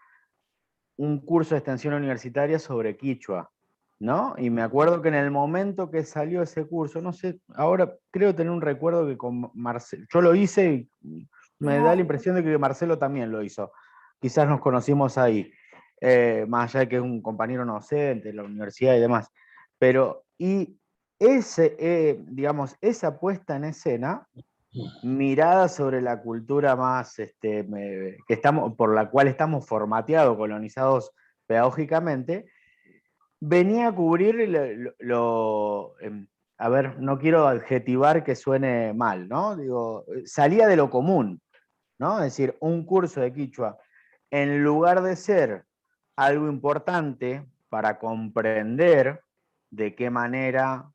un curso de extensión universitaria sobre quichua, ¿no? Y me acuerdo que en el momento que salió ese curso, no sé, ahora creo tener un recuerdo que con Marcelo, yo lo hice y me da la impresión de que Marcelo también lo hizo. Quizás nos conocimos ahí, más allá de que es un compañero docente de la universidad y demás. Pero, y digamos, esa puesta en escena, mirada sobre la cultura más por la cual estamos formateados, colonizados pedagógicamente, venía a cubrir a ver, no quiero adjetivar que suene mal, ¿no? Digo, salía de lo común, ¿no? Es decir, un curso de quichua, en lugar de ser algo importante para comprender de qué manera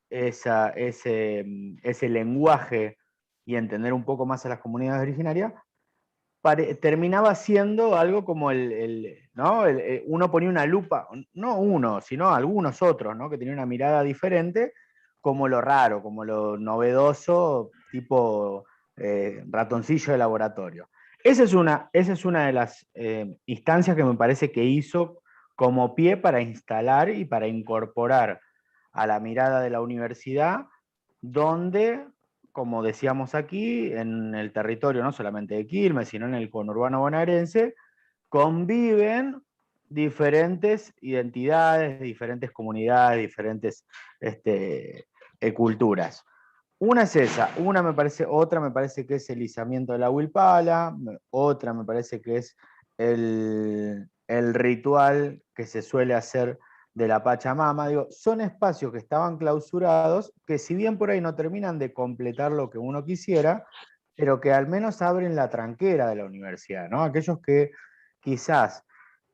ese lenguaje y entender un poco más a las comunidades originarias, terminaba siendo algo como ¿no? Uno ponía una lupa, no uno, sino algunos otros, ¿no? Que tenían una mirada diferente, como lo raro, como lo novedoso, tipo ratoncillo de laboratorio. Esa es una de las instancias que me parece que hizo como pie para instalar y para incorporar a la mirada de la universidad, donde, como decíamos aquí, en el territorio no solamente de Quilmes, sino en el conurbano bonaerense, conviven diferentes identidades, diferentes comunidades, diferentes culturas. Una es esa, otra me parece que es el izamiento de la huilpala, otra me parece que es el ritual que se suele hacer de la Pachamama. Digo, son espacios que estaban clausurados, que si bien por ahí no terminan de completar lo que uno quisiera, pero que al menos abren la tranquera de la universidad, ¿no? Aquellos que quizás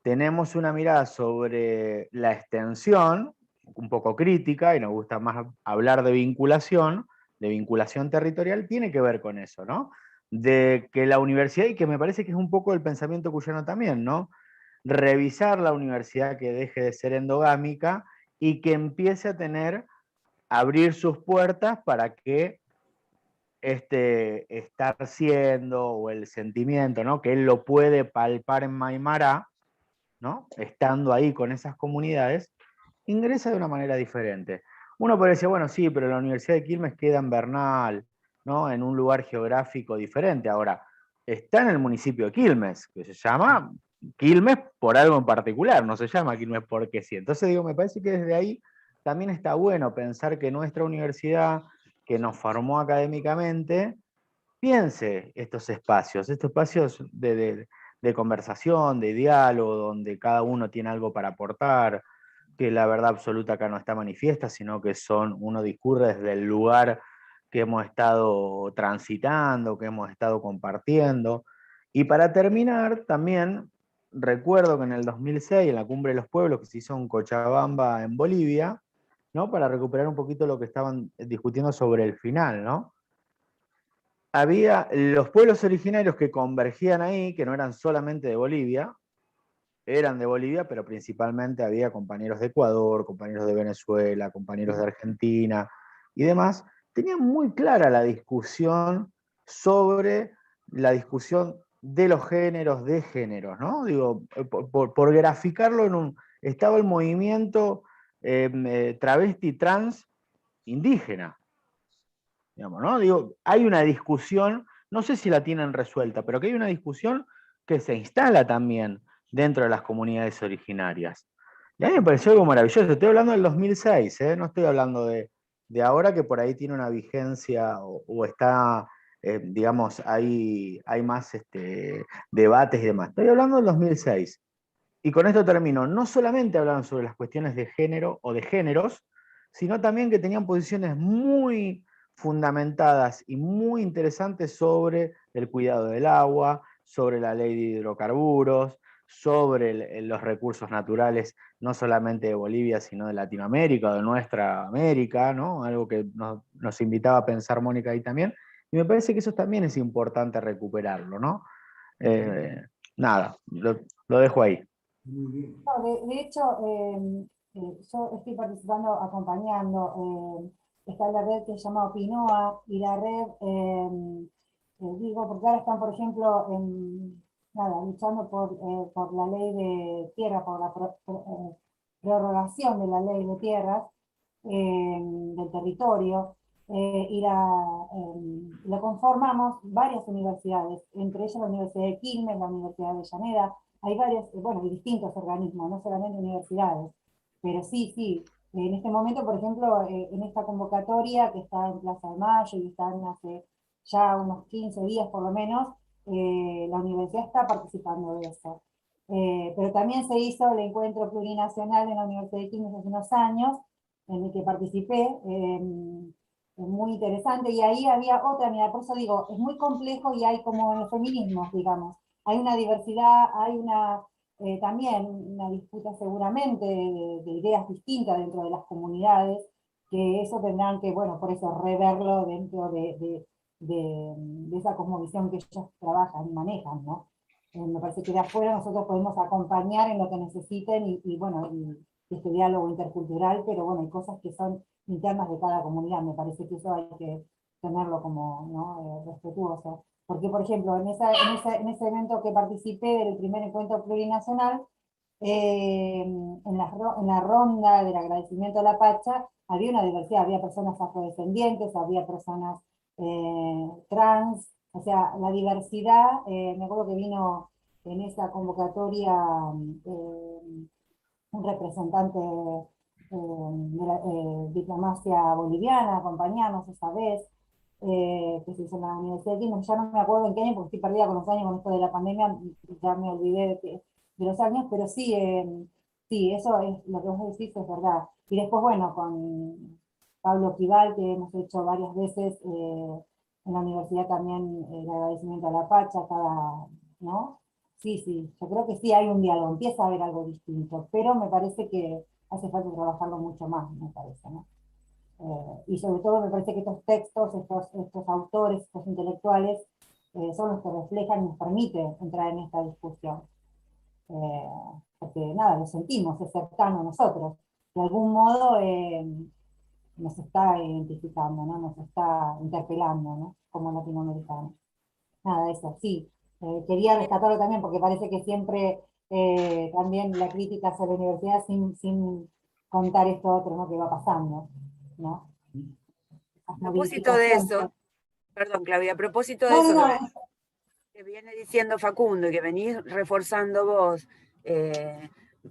tenemos una mirada sobre la extensión, un poco crítica, y nos gusta más hablar de vinculación territorial, tiene que ver con eso, ¿no? De que la universidad, y que me parece que es un poco el pensamiento cuyano también, ¿no? Revisar la universidad que deje de ser endogámica y que empiece a abrir sus puertas para que estar siendo o el sentimiento, ¿no? Que él lo puede palpar en Maimará, ¿no? Estando ahí con esas comunidades, ingresa de una manera diferente. Uno podría decir, bueno, sí, pero la Universidad de Quilmes queda en Bernal, ¿no? En un lugar geográfico diferente. Ahora, está en el municipio de Quilmes, que se llama Quilmes por algo en particular, no se llama Quilmes porque sí. Entonces, digo, me parece que desde ahí también está bueno pensar que nuestra universidad, que nos formó académicamente, piense estos espacios de conversación, de diálogo, donde cada uno tiene algo para aportar, que la verdad absoluta acá no está manifiesta, sino que uno discurre desde el lugar que hemos estado transitando, que hemos estado compartiendo. Y para terminar, también recuerdo que en el 2006, en la Cumbre de los Pueblos, que se hizo en Cochabamba, en Bolivia, ¿no? Para recuperar un poquito lo que estaban discutiendo sobre el final, ¿no? Había los pueblos originarios que convergían ahí, que no eran solamente de Bolivia, eran de Bolivia, pero principalmente había compañeros de Ecuador, compañeros de Venezuela, compañeros de Argentina y demás. Tenían muy clara la discusión sobre la discusión de los géneros, de géneros, ¿no? Digo, por graficarlo, estaba el movimiento travesti trans indígena, digamos, ¿no? Digo, hay una discusión, no sé si la tienen resuelta, pero que hay una discusión que se instala también dentro de las comunidades originarias. Y a mí me pareció algo maravilloso. Estoy hablando del 2006, no estoy hablando de ahora, que por ahí tiene una vigencia o está, digamos, hay más debates y demás. Estoy hablando del 2006. Y con esto termino. No solamente hablaban sobre las cuestiones de género o de géneros, sino también que tenían posiciones muy fundamentadas y muy interesantes sobre el cuidado del agua, sobre la ley de hidrocarburos, sobre los recursos naturales, no solamente de Bolivia, sino de Latinoamérica o de nuestra América, ¿no? Algo que nos invitaba a pensar Mónica ahí también. Y me parece que eso también es importante recuperarlo, ¿no? Nada, lo dejo ahí. Muy bien. No, de hecho, yo estoy participando, acompañando, está la red que se llama Opinoa, y la red, digo, porque ahora están, por ejemplo, nada, luchando por la ley de tierra, por la prorrogación de la ley de tierras del territorio, lo conformamos varias universidades, entre ellas la Universidad de Quilmes, la Universidad de Avellaneda. Hay varios, bueno, y distintos organismos, no solamente universidades, pero sí, en este momento, por ejemplo, en esta convocatoria que está en Plaza de Mayo y está en hace ya unos 15 días por lo menos, la universidad está participando de eso. Pero también se hizo el encuentro plurinacional en la Universidad de Quilmes hace unos años, en el que participé, muy interesante, y ahí había otra, mira, por eso digo, es muy complejo y hay como en los feminismos, digamos, hay una diversidad, hay también una disputa seguramente de ideas distintas dentro de las comunidades, que eso tendrán que, bueno, por eso reverlo dentro de esa cosmovisión que ellos trabajan y manejan, ¿no? Me parece que de afuera nosotros podemos acompañar en lo que necesiten bueno, y este diálogo intercultural, pero bueno, hay cosas que son internas de cada comunidad, me parece que eso hay que tenerlo como, ¿no? Respetuoso. Porque, por ejemplo, en ese evento que participé del primer encuentro plurinacional, en la ronda del agradecimiento a la Pacha, había una diversidad, había personas afrodescendientes, había personas trans, o sea, la diversidad, me acuerdo que vino en esa convocatoria un representante de la diplomacia boliviana, acompañarnos esa vez, que se hizo en la Universidad de Quilmes, ya no me acuerdo en qué año, porque estoy perdida con los años, con esto de la pandemia, ya me olvidé de los años, pero sí, sí, eso es lo que vos decís, es verdad. Y después, bueno, con Pablo Quival, que hemos hecho varias veces en la universidad también el agradecimiento a la Pacha, ¿no? Sí, yo creo que sí hay un diálogo, empieza a haber algo distinto, pero me parece que hace falta trabajarlo mucho más, me parece, ¿no? Y sobre todo me parece que estos textos, estos autores, estos intelectuales, son los que reflejan y nos permiten entrar en esta discusión. Porque nada, lo sentimos, es cercano a nosotros. De algún modo nos está identificando, ¿no? Nos está interpelando, ¿no? Como latinoamericanos. Nada, eso, sí. Quería rescatarlo también porque parece que siempre también la crítica hacia la universidad sin contar esto otro, ¿no? Que va pasando, ¿no? A propósito de eso, perdón Claudia, a propósito de eso que viene diciendo Facundo y que venís reforzando vos,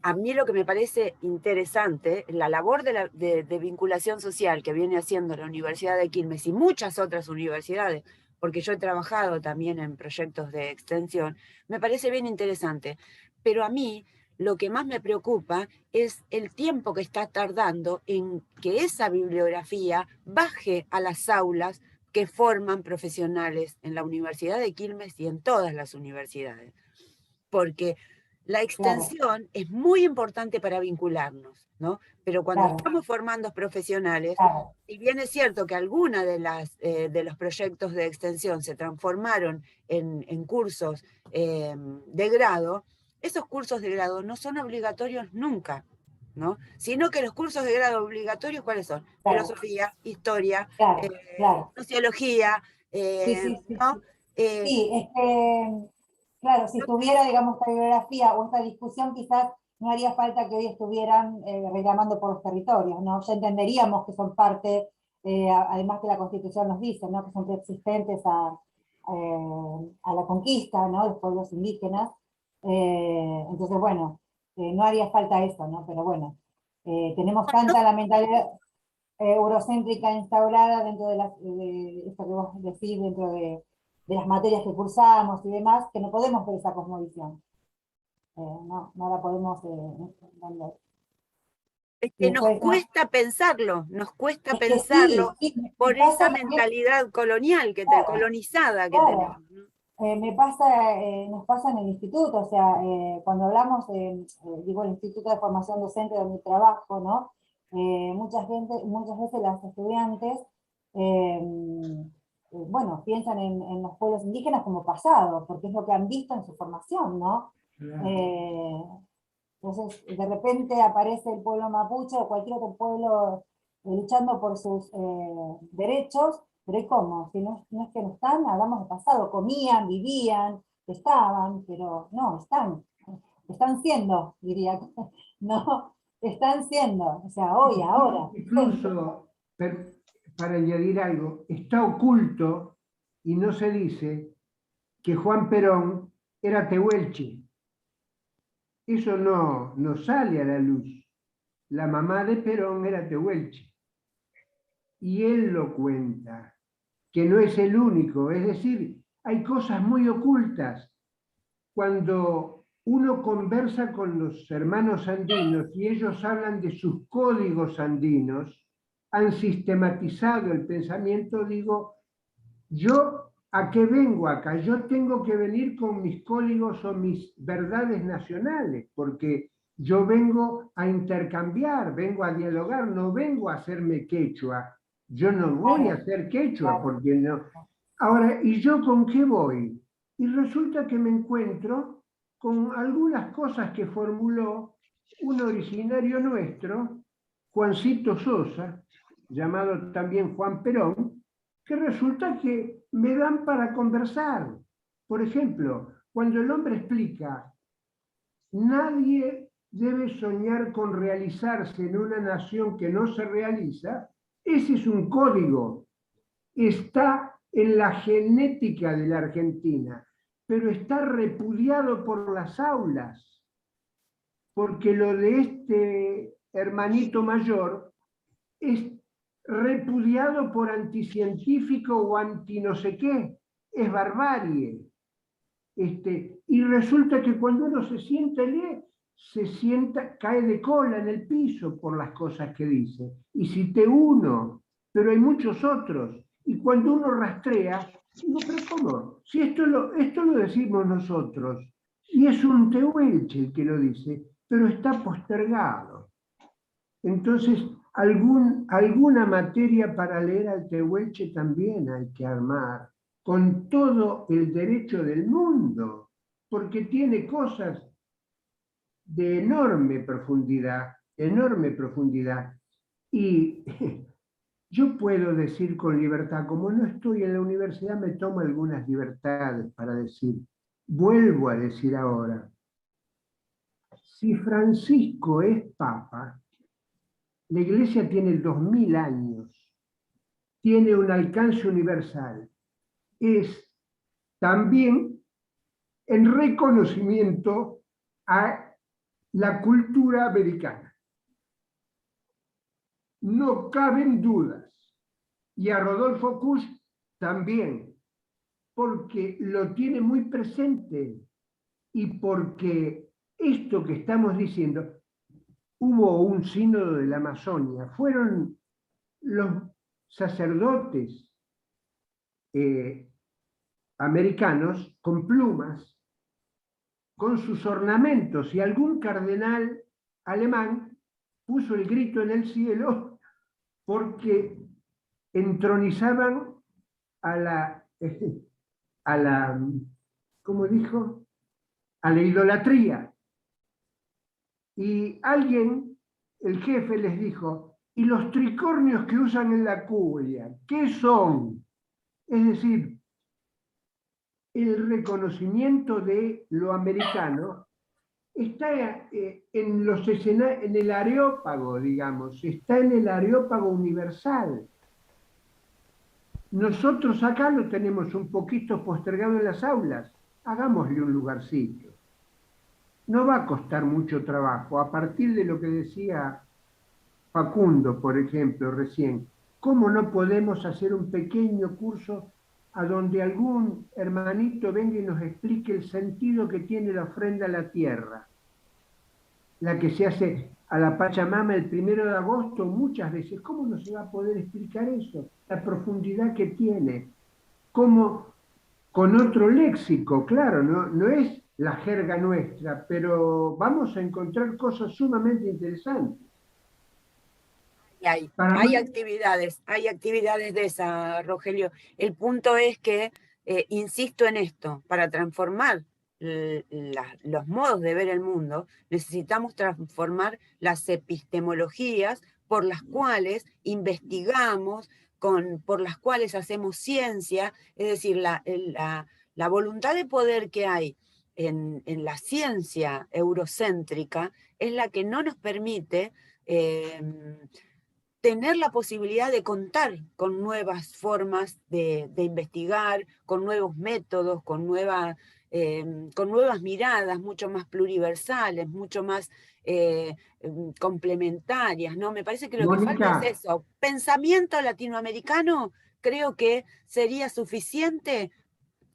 a mí lo que me parece interesante, la labor de vinculación social que viene haciendo la Universidad de Quilmes y muchas otras universidades, porque yo he trabajado también en proyectos de extensión, me parece bien interesante. Pero a mí lo que más me preocupa es el tiempo que está tardando en que esa bibliografía baje a las aulas que forman profesionales en la Universidad de Quilmes y en todas las universidades. Porque la extensión es muy importante para vincularnos, ¿no? Pero cuando estamos formando profesionales, si bien es cierto que algunas de los proyectos de extensión se transformaron en cursos de grado, esos cursos de grado no son obligatorios nunca, ¿no? Sino que los cursos de grado obligatorios, ¿cuáles son? Filosofía, historia, sociología, sí, ¿no? sí, es que Claro, si estuviera, digamos, esta bibliografía o esta discusión, quizás no haría falta que hoy estuvieran reclamando por los territorios, ¿no? Ya entenderíamos que son parte, además que la Constitución nos dice, ¿no? Que son preexistentes a la conquista, ¿no? De los pueblos indígenas. Entonces, bueno, no haría falta eso, ¿no? Pero bueno, tenemos tanta la mentalidad eurocéntrica instaurada dentro de esto que vos decís, dentro de las materias que cursamos y demás, que no podemos ver esa cosmovisión. No la podemos entender. Es Y que nos después, cuesta pensarlo, nos cuesta es que pensarlo sí, por me pasa esa también, mentalidad colonial, claro, colonizada que claro. tenemos, ¿no? Nos pasa en el instituto, o sea, cuando hablamos, digo, el Instituto de Formación Docente donde trabajo, ¿no? Muchas veces las estudiantes, bueno, piensan en los pueblos indígenas como pasado, porque es lo que han visto en su formación, ¿no? Entonces, de repente aparece el pueblo mapuche o cualquier otro pueblo luchando por sus derechos, pero ¿y cómo? Si no es que no están, hablamos de pasado, comían, vivían, estaban, pero no, están siendo, diría, no, están siendo, o sea, hoy, ahora. Incluso, para añadir algo, está oculto y no se dice que Juan Perón era tehuelche. Eso no sale a la luz. La mamá de Perón era tehuelche. Y él lo cuenta, que no es el único. Es decir, hay cosas muy ocultas. Cuando uno conversa con los hermanos andinos y ellos hablan de sus códigos andinos, han sistematizado el pensamiento, digo, yo ¿a qué vengo acá? Yo tengo que venir con mis códigos o mis verdades nacionales, porque yo vengo a intercambiar, vengo a dialogar, no vengo a hacerme quechua. Yo no voy a hacer quechua, porque no. Ahora, ¿y yo con qué voy? Y resulta que me encuentro con algunas cosas que formuló un originario nuestro, Juancito Sosa, llamado también Juan Perón, que resulta que me dan para conversar. Por ejemplo, cuando el hombre explica, nadie debe soñar con realizarse en una nación que no se realiza, ese es un código. Está en la genética de la Argentina, pero está repudiado por las aulas, porque lo de este hermanito mayor es repudiado por anticientífico o anti no sé qué, es barbarie. Y resulta que cuando uno se sienta y lee, cae de cola en el piso por las cosas que dice. Y cité uno, pero hay muchos otros. Y cuando uno rastrea, digo, pero ¿cómo? Si esto lo decimos nosotros, y es un tehuelche el que lo dice, pero está postergado. Entonces, alguna materia para leer al tehuelche también hay que armar, con todo el derecho del mundo, porque tiene cosas de enorme profundidad, enorme profundidad. Y yo puedo decir con libertad, como no estoy en la universidad, me tomo algunas libertades para decir, vuelvo a decir ahora, si Francisco es papa, la Iglesia tiene 2000 años, tiene un alcance universal. Es también en reconocimiento a la cultura americana. No caben dudas. Y a Rodolfo Kusch también, porque lo tiene muy presente y porque esto que estamos diciendo, hubo un sínodo de la Amazonia, fueron los sacerdotes americanos con plumas, con sus ornamentos, y algún cardenal alemán puso el grito en el cielo porque entronizaban a la, ¿cómo dijo? A la idolatría. Y alguien, el jefe, les dijo, ¿y los tricornios que usan en la curia, qué son? Es decir, el reconocimiento de lo americano está en el areópago, digamos, está en el areópago universal. Nosotros acá lo tenemos un poquito postergado en las aulas, hagámosle un lugarcito. No va a costar mucho trabajo, a partir de lo que decía Facundo, por ejemplo, recién, ¿cómo no podemos hacer un pequeño curso a donde algún hermanito venga y nos explique el sentido que tiene la ofrenda a la tierra? La que se hace a la Pachamama el 1 de agosto, muchas veces, ¿cómo no se va a poder explicar eso? La profundidad que tiene, cómo con otro léxico, claro, no es la jerga nuestra, pero vamos a encontrar cosas sumamente interesantes. Hay actividades de esa, Rogelio. El punto es que, insisto en esto, para transformar los modos de ver el mundo, necesitamos transformar las epistemologías por las cuales investigamos, por las cuales hacemos ciencia, es decir, la voluntad de poder que hay en la ciencia eurocéntrica es la que no nos permite tener la posibilidad de contar con nuevas formas de investigar, con nuevos métodos, con nuevas miradas mucho más pluriversales, mucho más complementarias, ¿no? Me parece que lo que falta es eso. Pensamiento latinoamericano, creo que sería suficiente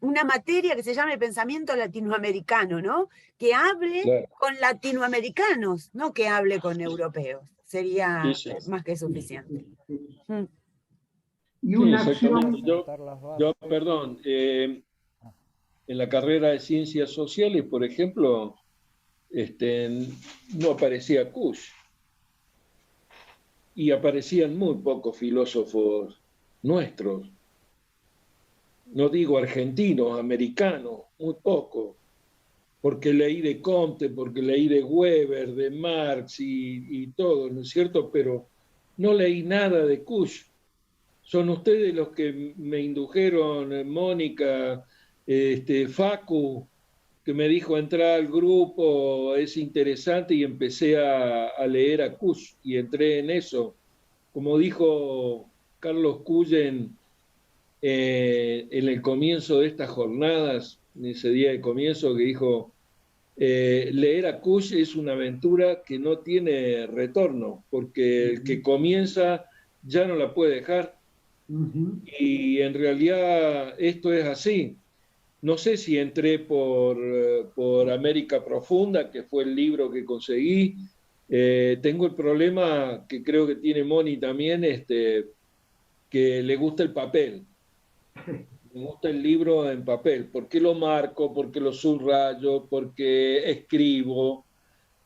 una materia que se llame pensamiento latinoamericano, ¿no? Que hable con latinoamericanos, no que hable con europeos. Sería más que suficiente. Y una acción... Yo, perdón, en la carrera de Ciencias Sociales, por ejemplo, no aparecía Kush. Y aparecían muy pocos filósofos nuestros. No digo argentinos, americanos, muy poco. Porque leí de Comte, porque leí de Weber, de Marx y todo, ¿no es cierto? Pero no leí nada de Kush. Son ustedes los que me indujeron, Mónica, Facu, que me dijo entrar al grupo, es interesante, y empecé a leer a Kush y entré en eso. Como dijo Carlos Cullen en el comienzo de estas jornadas, en ese día de comienzo, que dijo, leer a Kush es una aventura que no tiene retorno, porque el que comienza ya no la puede dejar. Y en realidad esto es así. No sé si entré por América Profunda, que fue el libro que conseguí. Tengo el problema que creo que tiene Moni también, que le gusta el papel. Me gusta el libro en papel. ¿Por qué lo marco? ¿Por qué lo subrayo? ¿Por qué escribo?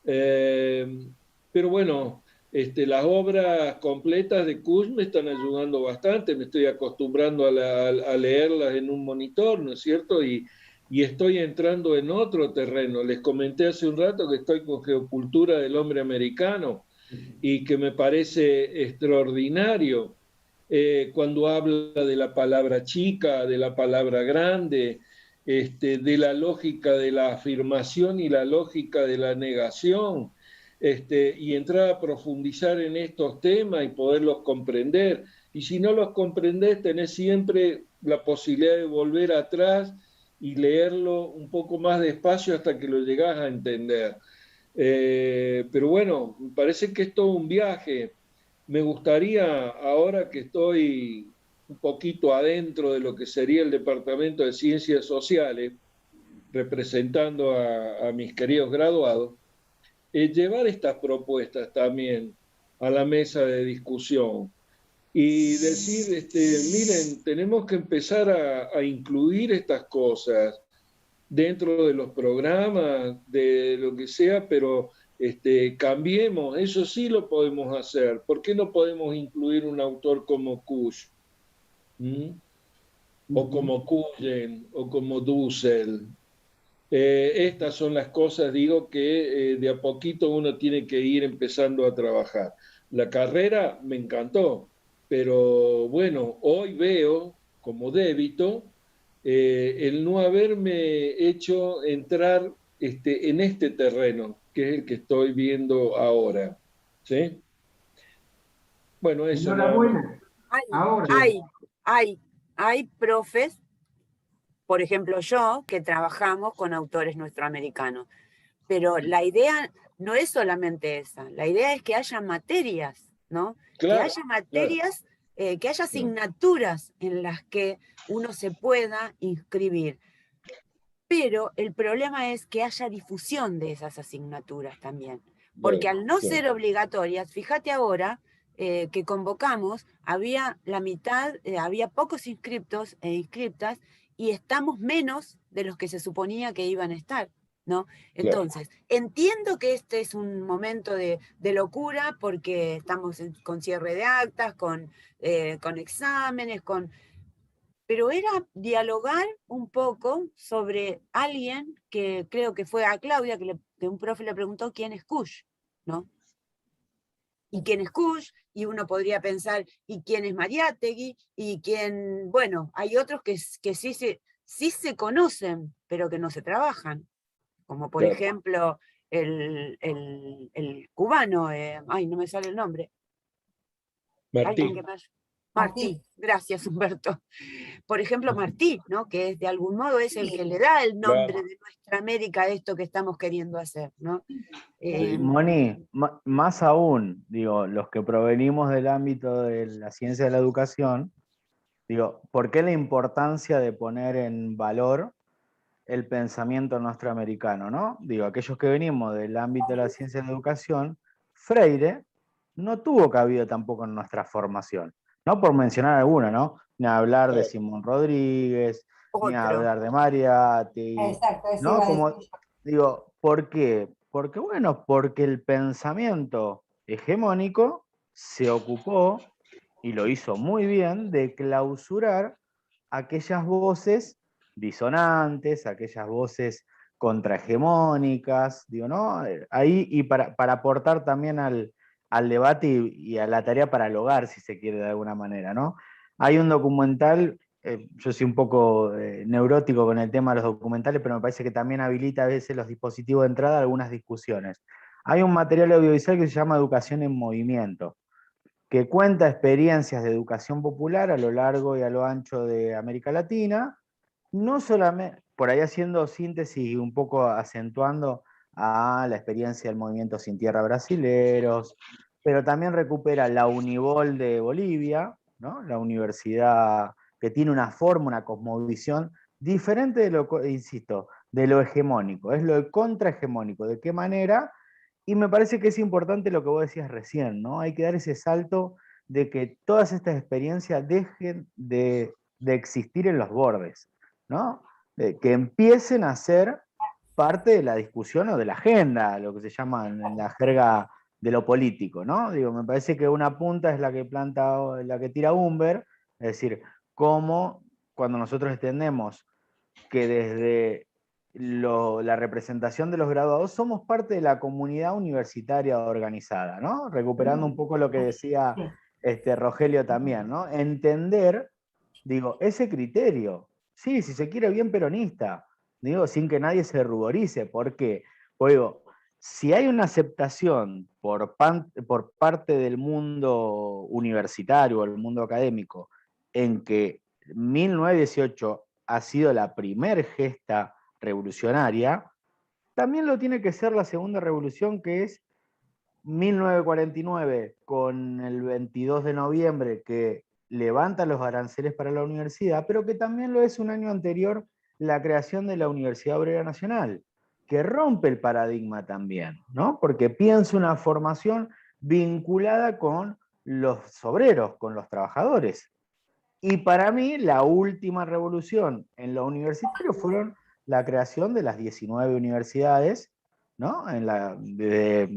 Pero bueno, las obras completas de Kush me están ayudando bastante. Me estoy acostumbrando a leerlas en un monitor, ¿no es cierto? Y estoy entrando en otro terreno. Les comenté hace un rato que estoy con Geocultura del Hombre Americano y que me parece extraordinario. Cuando habla de la palabra chica, de la palabra grande, de la lógica de la afirmación y la lógica de la negación, y entrar a profundizar en estos temas y poderlos comprender. Y si no los comprendés, tenés siempre la posibilidad de volver atrás y leerlo un poco más despacio hasta que lo llegás a entender. Pero bueno, me parece que es todo un viaje. Me gustaría, ahora que estoy un poquito adentro de lo que sería el Departamento de Ciencias Sociales, representando a mis queridos graduados, llevar estas propuestas también a la mesa de discusión y decir, miren, tenemos que empezar a incluir estas cosas dentro de los programas, de lo que sea, pero cambiemos, eso sí lo podemos hacer. ¿Por qué no podemos incluir un autor como Kush? O como Cullen, o como Dussel. Estas son las cosas, digo, que de a poquito uno tiene que ir empezando a trabajar. La carrera me encantó, pero bueno, hoy veo como débito el no haberme hecho entrar en este terreno, que es el que estoy viendo ahora. ¿Sí? Bueno, eso nada más. Enhorabuena. Hay, Ahora, hay, hay profes, por ejemplo yo, que trabajamos con autores nuestroamericanos, pero la idea no es solamente esa, la idea es que haya materias, ¿no? Que Claro, haya claro, materias, que haya claro, asignaturas en las que uno se pueda inscribir. Pero el problema es que haya difusión de esas asignaturas también. Porque claro, al no claro, ser obligatorias, fíjate ahora que convocamos, había la mitad, había pocos inscriptos e inscriptas y estamos menos de los que se suponía que iban a estar, ¿no? claro. Entonces, entiendo que este es un momento de locura porque estamos con cierre de actas, con exámenes, pero era dialogar un poco sobre alguien que creo que fue a Claudia, que un profe le preguntó quién es Kush, ¿no? Y quién es Kush, y uno podría pensar, ¿y quién es Mariátegui? Y quién, bueno, hay otros que sí se conocen, pero que no se trabajan, como por Claro. ejemplo el cubano, ay, no me sale el nombre, alguien que Martí, más... Martí, Martí, gracias Humberto. Por ejemplo, Martí, ¿no? Que es, de algún modo es el sí, que le da el nombre claro. de nuestra América a esto que estamos queriendo hacer, ¿no? Y Eh, Moni, más aún, digo, los que provenimos del ámbito de la ciencia de la educación, digo, ¿por qué la importancia de poner en valor el pensamiento norteamericano, ¿no? Digo, aquellos que venimos del ámbito de la ciencia de la educación, Freire no tuvo cabida tampoco en nuestra formación, no por mencionar alguna, ¿no? Ni hablar de Claro. Simón Rodríguez, ni otro. hablar de Mariátegui, exacto, eso ¿no? iba a Como decir yo. digo, ¿por qué? Porque bueno, porque el pensamiento hegemónico se ocupó, y lo hizo muy bien, de clausurar aquellas voces disonantes, aquellas voces contrahegemónicas, digo, ¿no? Ahí, y para aportar también al debate y a la tarea para el hogar, si se quiere de alguna manera, ¿no? Hay un documental, yo soy un poco neurótico con el tema de los documentales, pero me parece que también habilita a veces los dispositivos de entrada a algunas discusiones. Hay un material audiovisual que se llama Educación en Movimiento, que cuenta experiencias de educación popular a lo largo y a lo ancho de América Latina, no solamente, por ahí haciendo síntesis y un poco acentuando a la experiencia del movimiento Sin Tierra brasileros, pero también recupera la Unibol de Bolivia, ¿no? La universidad que tiene una forma, una cosmovisión diferente de lo, insisto, de lo hegemónico, es lo contrahegemónico, de qué manera, y me parece que es importante lo que vos decías recién, ¿no? Hay que dar ese salto de que todas estas experiencias dejen de existir en los bordes, ¿no? Que empiecen a ser parte de la discusión o de la agenda, lo que se llama en la jerga de lo político, ¿no? Digo, me parece que una punta es la que planta, la que tira Humber, es decir, cómo cuando nosotros entendemos que desde la representación de los graduados somos parte de la comunidad universitaria organizada, ¿no? Recuperando un poco lo que decía Sí, Rogelio también, ¿no? Entender, digo, ese criterio, sí, si se quiere bien peronista, digo, sin que nadie se ruborice. ¿Por qué? Pues digo, si hay una aceptación por parte del mundo universitario o el mundo académico en que 1918 ha sido la primer gesta revolucionaria, también lo tiene que ser la segunda revolución, que es 1949, con el 22 de noviembre, que levanta los aranceles para la universidad, pero que también lo es un año anterior la creación de la Universidad Obrera Nacional, que rompe el paradigma también, ¿no? Porque piensa una formación vinculada con los obreros, con los trabajadores. Y para mí, la última revolución en lo universitario fueron la creación de las 19 universidades, ¿no? De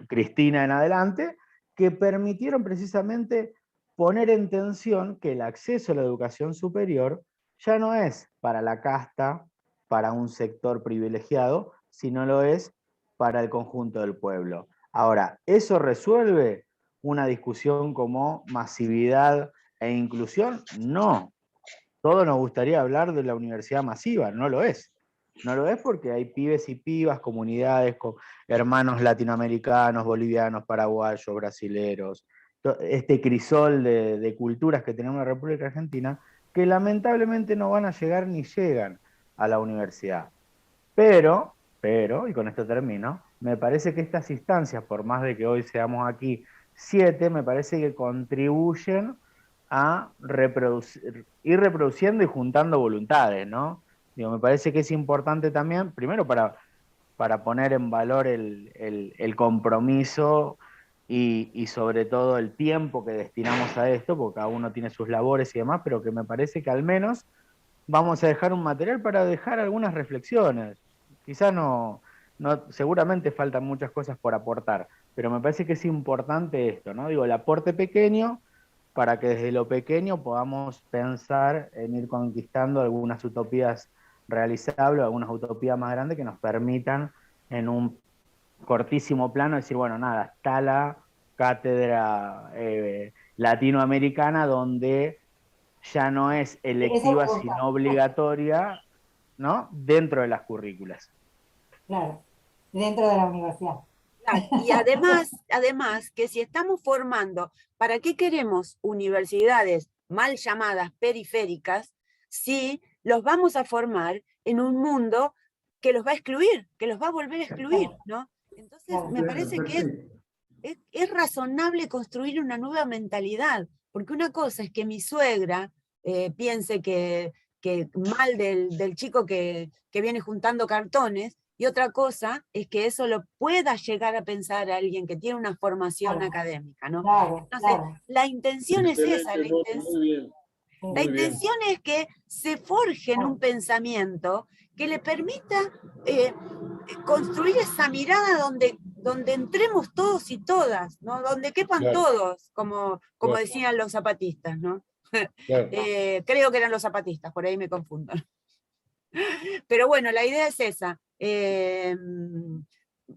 Cristina en adelante, que permitieron precisamente poner en tensión que el acceso a la educación superior ya no es para la casta, para un sector privilegiado, sino lo es para el conjunto del pueblo. Ahora, ¿eso resuelve una discusión como masividad e inclusión? No, todos nos gustaría hablar de la universidad masiva, no lo es. No lo es porque hay pibes y pibas, comunidades, hermanos latinoamericanos, bolivianos, paraguayos, brasileros, este crisol de culturas que tenemos en la República Argentina, que lamentablemente no van a llegar ni llegan a la universidad. Pero, y con esto termino, me parece que estas instancias, por más de que hoy seamos aquí 7, me parece que contribuyen a ir reproduciendo y juntando voluntades, ¿no? Digo, me parece que es importante también, primero para poner en valor el compromiso y sobre todo el tiempo que destinamos a esto, porque cada uno tiene sus labores y demás, pero que me parece que al menos vamos a dejar un material para dejar algunas reflexiones. Quizás seguramente faltan muchas cosas por aportar, pero me parece que es importante esto, ¿no? Digo, el aporte pequeño para que desde lo pequeño podamos pensar en ir conquistando algunas utopías realizables, algunas utopías más grandes que nos permitan en un cortísimo plano decir, bueno, nada, está la cátedra latinoamericana donde ya no es electiva sino obligatoria, ¿no? Dentro de las currículas. Claro, dentro de la universidad. Y además que si estamos formando, ¿para qué queremos universidades mal llamadas periféricas si los vamos a formar en un mundo que los va a excluir, que los va a volver a excluir, ¿no? Entonces me parece que es razonable construir una nueva mentalidad, porque una cosa es que mi suegra piense que mal del chico que viene juntando cartones, y otra cosa es que eso lo pueda llegar a pensar a alguien que tiene una formación académica, ¿no? Entonces, la intención es esa, la intención es que se forje en un pensamiento que le permita construir esa mirada donde entremos todos y todas, ¿no? Donde quepan todos, como decían los zapatistas, ¿no? Creo que eran los zapatistas, por ahí me confundo. Pero bueno, la idea es esa.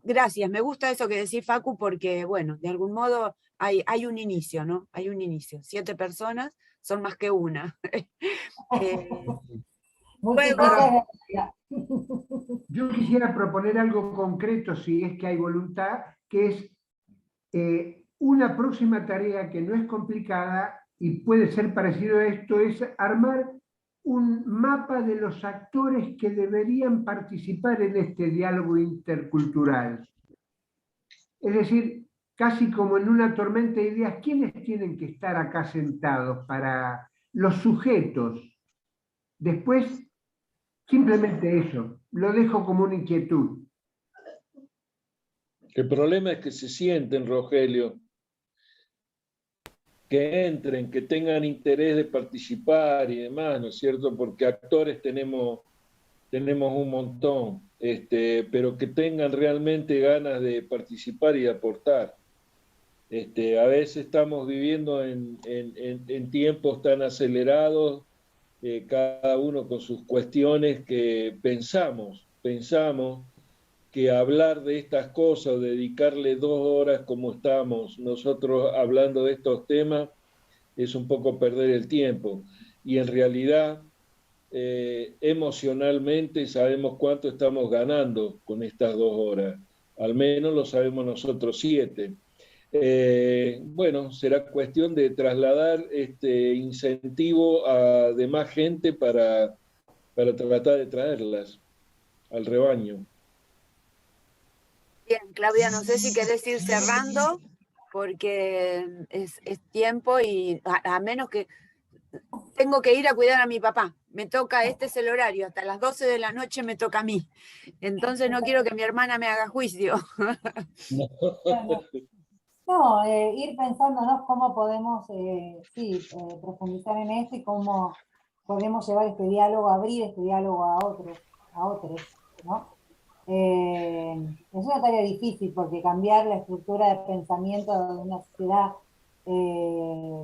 Gracias, me gusta eso que decís, Facu, porque, bueno, de algún modo hay un inicio, ¿no? Hay un inicio. 7 personas son más que una. Ahora, yo quisiera proponer algo concreto, si es que hay voluntad, que es una próxima tarea que no es complicada y puede ser parecido a esto, es armar un mapa de los actores que deberían participar en este diálogo intercultural. Es decir, casi como en una tormenta de ideas, ¿quiénes tienen que estar acá sentados para los sujetos? Después, simplemente eso, lo dejo como una inquietud. El problema es que se sienten, Rogelio, que entren, que tengan interés de participar y demás, ¿no es cierto? Porque actores tenemos un montón, pero que tengan realmente ganas de participar y de aportar. A veces estamos viviendo en tiempos tan acelerados, cada uno con sus cuestiones, que pensamos que hablar de estas cosas, dedicarle 2 horas como estamos nosotros hablando de estos temas, es un poco perder el tiempo. Y en realidad, emocionalmente sabemos cuánto estamos ganando con estas 2 horas. Al menos lo sabemos nosotros 7. Bueno, será cuestión de trasladar este incentivo a demás gente para tratar de traerlas al rebaño. Bien, Claudia, no sé si querés ir cerrando, porque es tiempo y a menos que tengo que ir a cuidar a mi papá. Me toca, este es el horario, hasta las 12 de la noche me toca a mí. Entonces no quiero que mi hermana me haga juicio. No, ir pensándonos cómo podemos profundizar en esto y cómo podemos llevar este diálogo, abrir este diálogo a otros, ¿no? Es una tarea difícil porque cambiar la estructura de pensamiento de una sociedad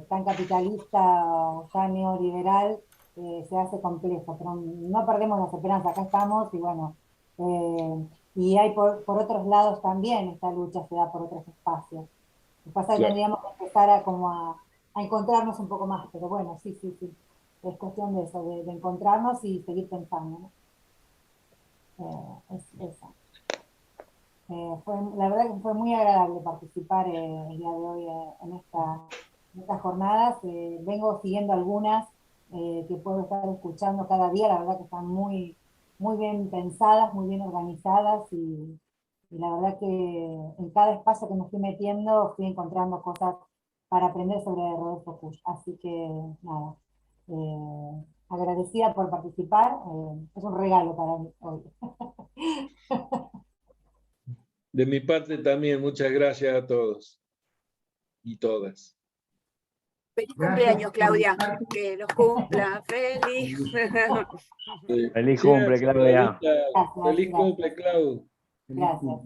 tan capitalista o ya neoliberal se hace complejo, pero no perdemos las esperanzas, acá estamos y bueno, y hay por otros lados también esta lucha se da por otros espacios. Lo que pasa es que tendríamos que empezar a encontrarnos un poco más, pero bueno, sí. es cuestión de eso, de encontrarnos y seguir pensando, ¿no? Es eso. La verdad que fue muy agradable participar el día de hoy en estas jornadas. Vengo siguiendo algunas que puedo estar escuchando cada día, la verdad que están muy, muy bien pensadas, muy bien organizadas y la verdad que en cada espacio que me estoy metiendo fui encontrando cosas para aprender sobre Rodolfo Kusch. Así que nada, agradecida por participar, es un regalo para mí hoy. De mi parte también, muchas gracias a todos y todas. Feliz Gracias cumpleaños, por Claudia. parte. Que los cumpla feliz. Feliz Sí, cumple, Claudia. Gracias, feliz gracias. cumple, Clau. Gracias.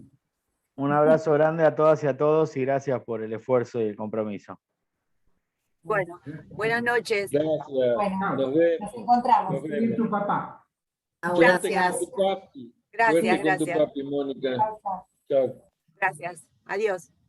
Un abrazo grande a todas y a todos y gracias por el esfuerzo y el compromiso. Bueno, buenas noches. Gracias. Bueno, Nos nos vemos. encontramos. Nos Seguir vemos. tu papá. Suerte Gracias. con tu papi. Gracias, Suerte con tu gracias. papi, Mónica. Chao, chao. Chao. Gracias. Adiós.